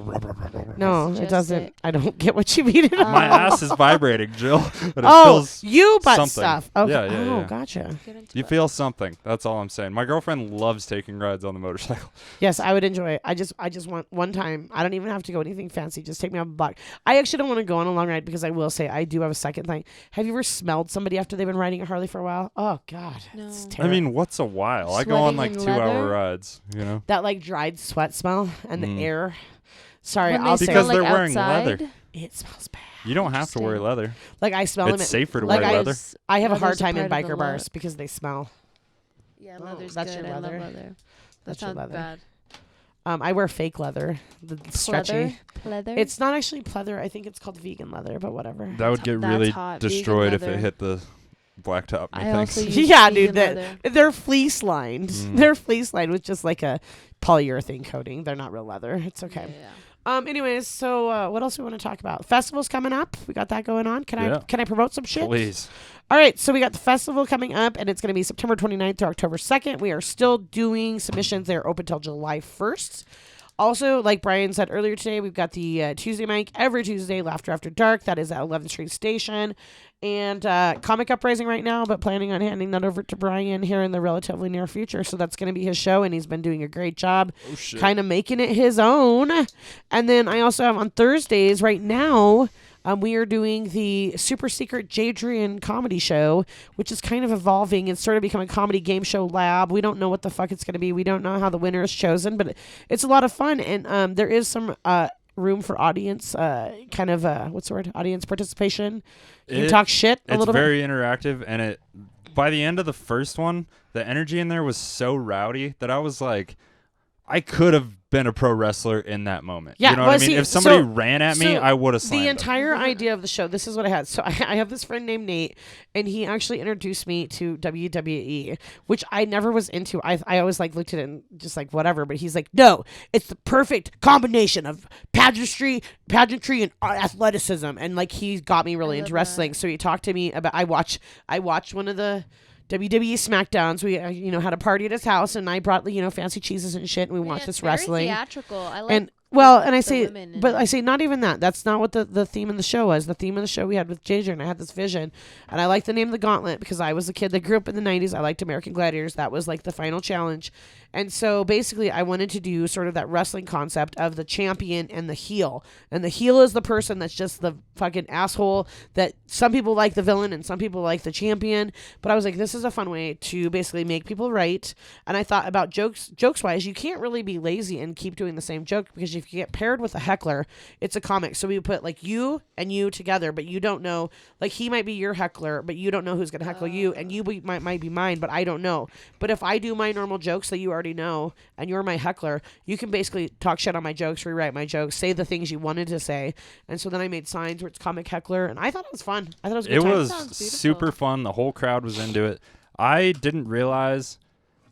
No, That's it just doesn't. it. I don't get what you mean. at all. My ass is vibrating, Jill. But it Oh, feels you butt something. stuff. Okay. Yeah, yeah, Oh, yeah. gotcha. Get into You it. feel something. That's all I'm saying. My girlfriend loves taking rides on the motorcycle. Yes, I would enjoy it. I just want one time. I don't even have to go anything fancy. Just take me on a block. I actually don't want to go on a long ride because I will say I do have a second thing. Have you ever smelled somebody after they've been riding a Harley for a while? Oh God, No. it's I terrible. mean, what's a while? I go on Sweating like in 2-hour leather? rides, you know? that like dried sweat smell and Mm. the air. Sorry, When they I'll smell, say Because like, they're wearing outside? leather. it smells bad. You don't have to wear Interesting. leather. Like I smell them. It's at- safer to like wear I- leather. I have a hard Leather's time in part of the biker look. bars because they smell. Yeah, Oh, leather's that's good. your I love leather. leather. That That's your sounds leather. bad. I wear fake leather, the stretchy. Pleather? It's not actually pleather. I think it's called vegan leather, but whatever. That would get That's really hot. Vegan destroyed if it leather. hit the blacktop. I also Methinks. use Yeah, vegan dude, that- leather. They're fleece lined. Mm. They're fleece lined with just like a polyurethane coating. They're not real leather. It's okay. Yeah. Anyways, so what else we want to talk about? Festivals coming up. We got that going on. Can Yeah. I promote some shit? Please. All right, so we got the festival coming up, and it's going to be September 29th to October 2nd. We are still doing submissions. They're open till July 1st. Also, like Brian said earlier today, we've got the Tuesday mic every Tuesday, Laughter After Dark. That is at 11th Street Station. And Comic Uprising right now, but planning on handing that over to Brian here in the relatively near future. So that's going to be his show, and he's been doing a great job Oh, shit. kind of making it his own. And then I also have on Thursdays right now, we are doing the super secret Jadrian comedy show, which is kind of evolving. It's sort of become a comedy game show lab. We don't know what the fuck it's going to be. We don't know how the winner is chosen, but it's a lot of fun. And there is some room for audience, what's the word? Audience participation. You can talk shit a It's little bit. very interactive, and it. By the end of the first one, the energy in there was so rowdy that I was like, I could have been a pro wrestler in that moment. Yeah, you know well, what I mean? see, If somebody so- ran at me, so I would have slammed The them. entire idea of the show, this is what I had. So I have this friend named Nate, and he actually introduced me to WWE, which I never was into. I always like looked at it and just like whatever, but he's like, no, it's the perfect combination of pageantry and athleticism, and like he got me really I into love wrestling. that. So he talked to me about. I watched one of the WWE SmackDowns. We had a party at his house, and I brought fancy cheeses and shit, and we watched this wrestling. Theatrical. I like. And well, and I the say, women in but it. I say not even that. That's not what the theme of the show was. The theme of the show we had with Jason, and I had this vision, and I liked the name of the Gauntlet because I was a kid that grew up in the '90s. I liked American Gladiators. That was like the final challenge, and so basically, I wanted to do sort of that wrestling concept of the champion and the heel, and the heel is the person that's just the fucking asshole that some people like the villain and some people like the champion. But I was like, this is a fun way to basically make people right. And I thought about jokes wise, you can't really be lazy and keep doing the same joke because if you get paired with a heckler, it's a comic. So we put like you and you together, but you don't know, like he might be your heckler, but you don't know who's going to heckle you, and might be mine, but I don't know. But if I do my normal jokes that you already know and you're my heckler, you can basically talk shit on my jokes, rewrite my jokes, say the things you wanted to say. And so then I made signs where it's comic heckler, and I thought it was fun. I thought it was a good It time. was Sounds beautiful. super fun. The whole crowd was into it. I didn't realize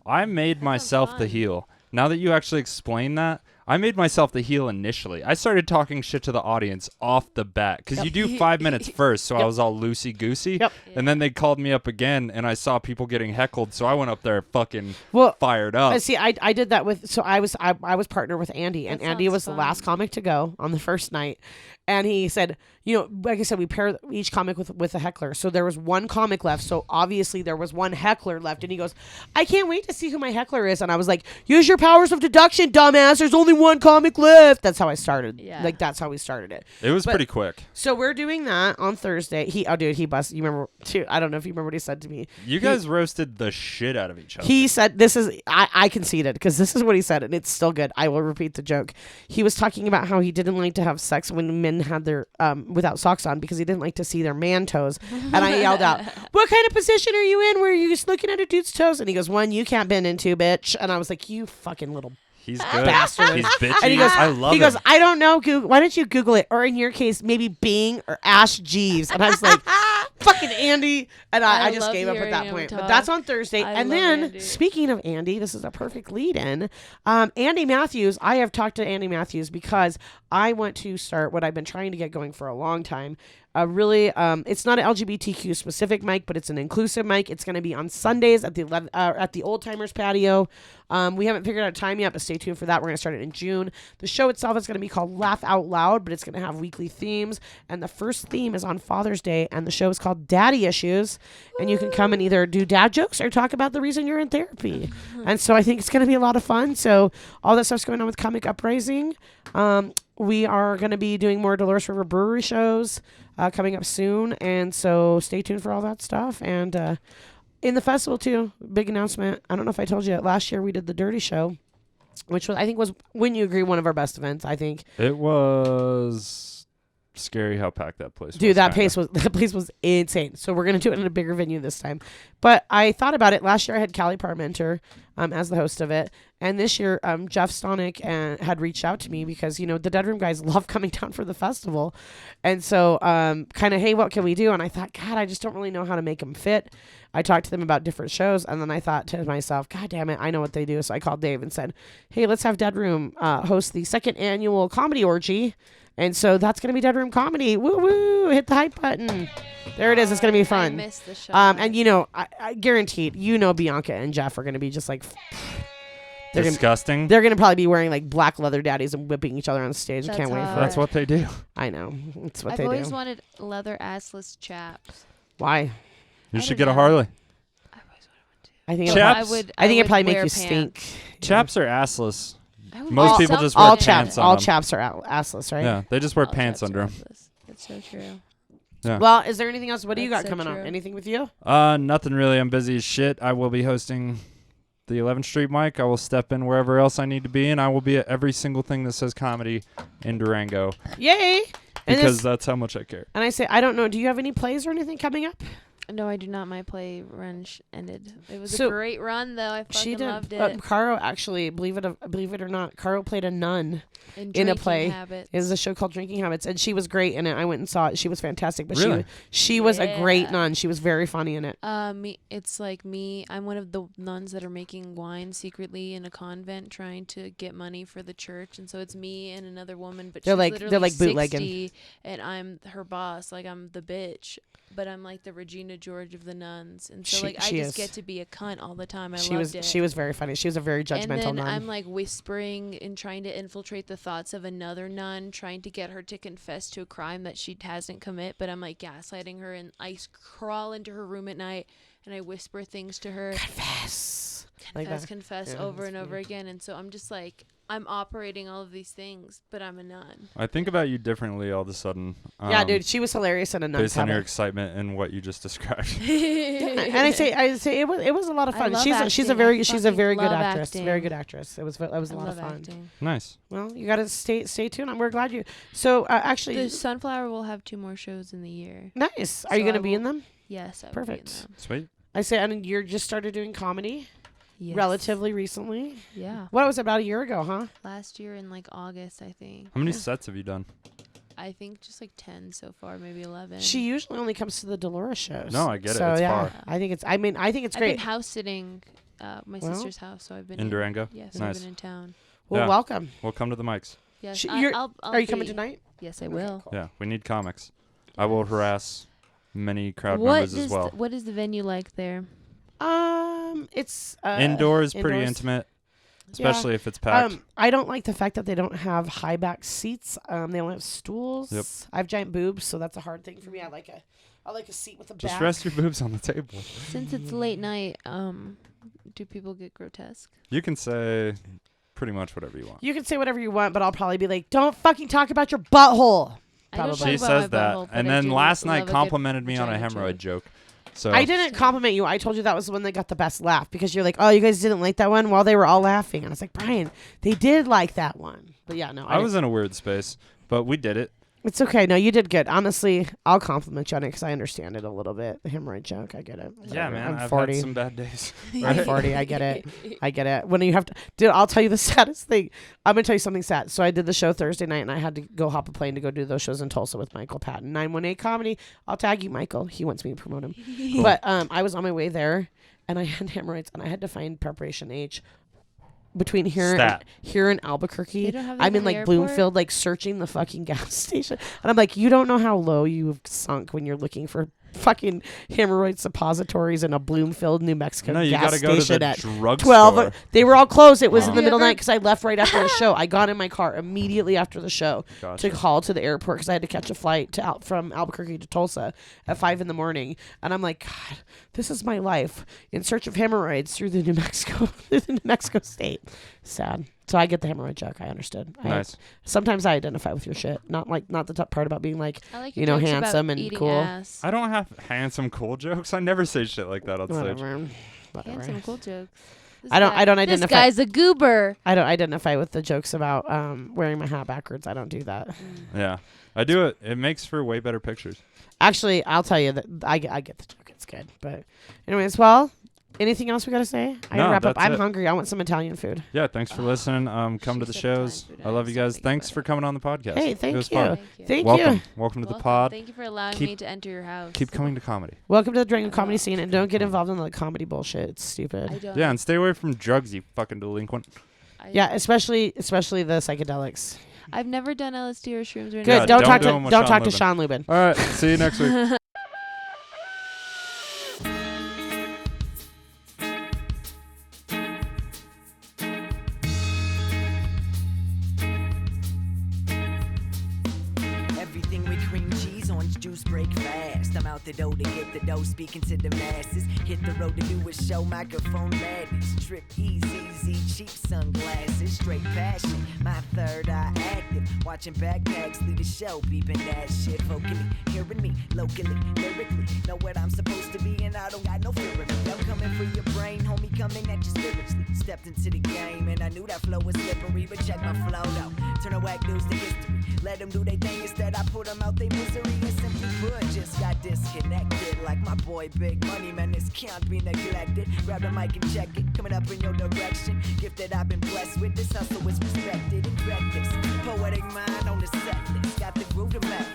I made myself the fun. heel. Now that you actually explain that, I made myself the heel initially. I started talking shit to the audience off the bat because Yep. you do 5 minutes first, so I Yep. was all loosey-goosey. Yep. And then they called me up again, and I saw people getting heckled, so I went up there fucking Well, fired up. see, I did that with, so I was partnered with Andy, and That Andy sounds was the last fun. comic to go on the first night, and he said, like I said, we pair each comic with a heckler, so there was one comic left, so obviously there was one heckler left, and he goes, I can't wait to see who my heckler is, and I was like, use your powers of deduction, dumbass, there's only only one comic left. That's how I started. Yeah. Like, that's how we started it. It was But- pretty quick. So we're doing that on Thursday. He busted. You remember, too? I don't know if you remember what he said to me. You guys roasted the shit out of each other. He said, I conceded, because this is what he said, and it's still good. I will repeat the joke. He was talking about how he didn't like to have sex when men had their, without socks on, because he didn't like to see their man toes. And I yelled out, what kind of position are you in where you're just looking at a dude's toes? And he goes, one you can't bend into, bitch. And I was like, you fucking little He's good. bastard. He's bitchy. And he goes, I love he him. goes, I don't know, Google. Why don't you Google it? Or in your case, maybe Bing or Ash Jeeves. And I was like, fucking Andy. And I just love gave up at hearing that him point. But talk. that's on Thursday. I And love then, Andy. speaking of Andy, this is a perfect lead in. Andy Matthews, I have talked to Andy Matthews because I want to start what I've been trying to get going for a long time. It's not an LGBTQ specific mic, but it's an inclusive mic. It's going to be on Sundays at the Old Timers Patio. We haven't figured out a time yet, but stay tuned for that. We're going to start it in June. The show itself is going to be called Laugh Out Loud, but it's going to have weekly themes. And the first theme is on Father's Day, and the show is called Daddy Issues. And you can come and either do dad jokes or talk about the reason you're in therapy. And so I think it's going to be a lot of fun. So all that stuff's going on with Comic Uprising. We are going to be doing more Dolores River Brewery shows coming up soon. And so stay tuned for all that stuff. And in the festival, too, big announcement. I don't know if I told you, last year we did the Dirty Show, which was, I think, wouldn't you agree, one of our best events, I think. It was scary how packed that place was. Dude, that kinda. place was insane. So we're going to do it in a bigger venue this time. But I thought about it. Last year I had Callie Parmenter as the host of it. And this year, Jeff Stonick had reached out to me because, the Dead Room guys love coming down for the festival. And so kind of, hey, what can we do? And I thought, God, I just don't really know how to make them fit. I talked to them about different shows. And then I thought to myself, God damn it, I know what they do. So I called Dave and said, hey, let's have Dead Room host the second annual comedy orgy. And so that's going to be Dead Room Comedy. Woo woo! Hit the hype button. There it is. It's going to be fun. I missed the show. And I guaranteed, Bianca and Jeff are going to be just like Disgusting. they're going to probably be wearing like black leather daddies and whipping each other on stage. I That's can't wait for hot. it. That's what they do. I know. It's what I've they always do. wanted leather assless chaps. Why? You I should don't get a know. Harley. I've always wanted I think Chaps? I think it would probably make wear you pants. stink. Chaps are assless. I would Most wear people some just wear All pants. pants chaps, on all them. chaps are assless, right? Yeah, they just wear All pants chaps under are them. assless. That's so true. Yeah. Well, is there anything else? What do you got That's so coming up? true. Anything with you? Nothing really. I'm busy as shit. I will be hosting the 11th Street mic. I will step in wherever else I need to be, and I will be at every single thing that says comedy in Durango Yay! And because this- that's how much I care. And I say, I don't know. Do you have any plays or anything coming up? No, I do not. My play run ended. It was So, a great run, though. I fucking She did. loved it. Caro actually, believe it or not, Caro played a nun in in a Drinking play. Habits. It was a show called Drinking Habits, and she was great in it. I went and saw it. She was fantastic. But Really? she was a great Yeah. nun. She was very funny in it. It's like me. I'm one of the nuns that are making wine secretly in a convent, trying to get money for the church. And so it's me and another woman, but They're she's like- literally they're like bootlegging. 60, and I'm her boss. Like I'm the bitch, but I'm like the Regina George of the nuns. And so like I She just is. get to be a cunt all the time. She loved was it. she was very funny. She was a very And judgmental then nun. I'm like whispering and trying to infiltrate the thoughts of another nun, trying to get her to confess to a crime that she hasn't commit. But I'm like gaslighting her, and I crawl into her room at night and I whisper things to her. Confess. Like that. Confess Yeah, over that's and over funny. again. And so I'm just like, I'm operating all of these things, but I'm a nun. I think about you differently all of a sudden. Yeah, dude, she was hilarious in a nun Based on your cover. excitement and what you just described. And I say it was a lot of I fun. love she's acting. a very I she's a very fucking good love actress. acting. Very good actress. It was a I lot of love fun. acting. Nice. Well, you got to stay tuned. We're glad you. So actually, The Sunflower will have 2 more shows in the year. nice. Are So you going I to be in will- them? Yes, I will Perfect. be in them. Sweet. I say, and you're just started doing comedy Yes. relatively recently. Yeah. What was it, about a year ago, huh? Last year in like August, I think. How many sets have you done? I think just like 10 so far, maybe 11. She usually only comes to the Dolores shows. No, I get it. So It's yeah, far. I think it's. I mean, I think it's I've been great. house sitting my Well, sister's house, so I've been In Durango? Yes, Nice. I've been in town. Well, Yeah. welcome. Well, come to the mics. Yes, She- I- you're- I'll Are you coming be- tonight? Yes, I will. Yeah, we need comics. I will harass many crowd What members as is well. what is the venue like there? It's Indoors, pretty indoors. intimate, especially if it's packed. I don't like the fact that they don't have high back seats. They don't have stools. Yep. I have giant boobs, so that's a hard thing for me. I like a seat with a Just back. rest your boobs on the table. Since it's late night, do people get grotesque? You can say pretty much whatever you want. You can say whatever you want, but I'll probably be like, don't fucking talk about your butthole. I don't Probably. talk She about says my that. butthole, And but I then do last night love a good complimented me on a vagina hemorrhoid joke. So I didn't compliment you. I told you that was the one that got the best laugh because you're like, oh, you guys didn't like that one while they were all laughing. And I was like, Brian, they did like that one. But yeah, no. I was in a weird space, but we did it. It's okay. No, you did good. Honestly, I'll compliment you on it because I understand it a little bit. The hemorrhoid joke, I get it. Yeah, Whatever. man. I'm I've 40. had some bad days. I'm 40. I get it. I get it. When you have to, dude, I'll tell you the saddest thing. I'm gonna tell you something sad. So I did the show Thursday night, and I had to go hop a plane to go do those shows in Tulsa with Michael Patton, 918 Comedy. I'll tag you, Michael. He wants me to promote him. But I was on my way there, and I had hemorrhoids, and I had to find Preparation H between here and Albuquerque. They don't have I'm that in like at the airport? Bloomfield, like searching the fucking gas station, and I'm like, you don't know how low you've sunk when you're looking for fucking hemorrhoid suppositories in a Bloomfield, New Mexico No, you gas gotta go to station the at drugstore. 12. They were all closed. It was Wow. in the You middle of the ever- night because I left right after the show. I got in my car immediately after the show Gotcha. to haul to the airport because I had to catch a flight from Albuquerque to Tulsa at 5 a.m. And I'm like, God, this is my life in search of hemorrhoids through the New Mexico state. Sad. So I get the hemorrhoid joke. I understood. Nice. Sometimes I identify with your shit. Not the top part about being like, I like you your know, jokes about handsome and eating cool. ass. I don't have handsome, cool jokes. I never say shit like that on stage. Whatever. Handsome, cool jokes. This I don't guy- identify. This guy's a goober. I don't identify with the jokes about wearing my hat backwards. I don't do that. Yeah. I do it. It makes for way better pictures. Actually, I'll tell you that I get the joke. It's good. But anyways, well, anything else we got to say? I No, gotta wrap up. that's I'm it. hungry. I want some Italian food. Yeah, thanks for listening. Come to the She said shows. Italian food. I love you was guys. thinking Thanks about for it. coming on the podcast. Hey, It thank was you. fun. Thank Welcome. you. Welcome to the Welcome. pod. Thank you for allowing Keep- me to enter your house. Keep coming to comedy. Welcome to the Durango Comedy Scene, and don't get involved in the comedy bullshit. It's stupid. I don't. Yeah, and stay away from drugs, you fucking delinquent. Yeah, especially the psychedelics. I've never done LSD or shrooms or Good. Yeah, anything. don't don't talk do to 'em with don't Sean talk to Lubin. Sean Lubin. All right. See you next week. Everything with cream cheese, orange juice, break fast. I'm out the door to get the dough, speaking to the masses. Hit the road to do a show, microphone madness. Trip easy, cheap sunglasses, straight passion. My third eye active, watching backpacks lead the show, beeping that shit vocally. Hearing me locally, lyrically, know what I'm supposed to be, and I don't got no fear of it. I'm coming for your brain, homie, coming at you spiritually. Stepped into the game, and I knew that flow was slippery, but check my flow though. Turn the whack news to history. Let them do their thing instead, I put them out their misery. And simply put, just got disconnected. Like my boy Big Money, man, this can't be neglected. Grab the mic and check it, coming up in your direction. Gift that I've been blessed with, this hustle is respected and reckless. Poetic mind on the set list, got the groove to match.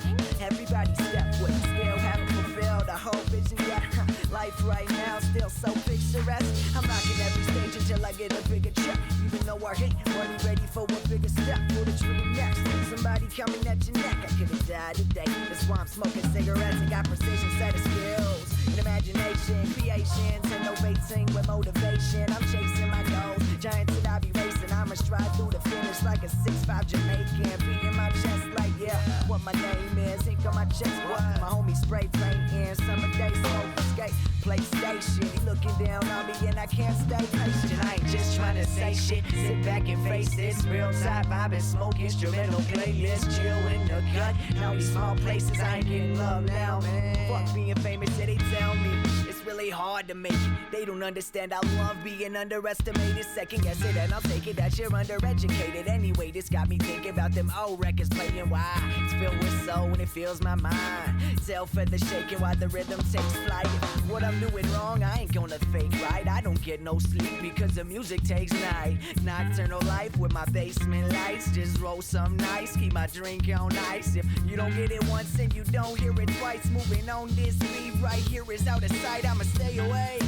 Everybody step with it, still haven't fulfilled a whole vision yet. Life right now still so picturesque. I'm knocking every stage until I get a bigger check. Even though I hate money, ready for a bigger step. Pull the trigger next. Somebody coming at your neck. I could have died today. That's why I'm smoking cigarettes and got precision set of skills. And imagination, creations, innovating with motivation. I'm chasing my goals. Giants that I be racing. I'ma stride through the finish like a 6'5" Jamaican. Beating my chest like, yeah, what my name is. Ink on my chest, what my homie spray painting. Summer day, smoke, skate, PlayStation. He looking down on me and I can't stay patient. I ain't just trying to say shit. Sit back and face this. Real type, I've been smoking instrumental playlist. Chill in the cut. Now these small places, I ain't getting love now, man. Fuck being famous, yeah, they tell me. It's really hard to make it. They don't understand I love being underestimated. Second guess it and I'll take it that you're undereducated. Anyway, this got me thinking about them old records playing. Why? It's filled with soul and it fills my mind. Tail feather shaking while the rhythm takes flight. What I'm doing wrong, I ain't gonna fake right. I don't get no sleep because the music takes night. Nocturnal life with my basement lights. Just roll some nice, keep my drink on ice. If you don't get it once and you don't hear it twice, moving on this beat right here is out of sight. I'ma stay away.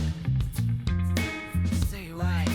Stay away.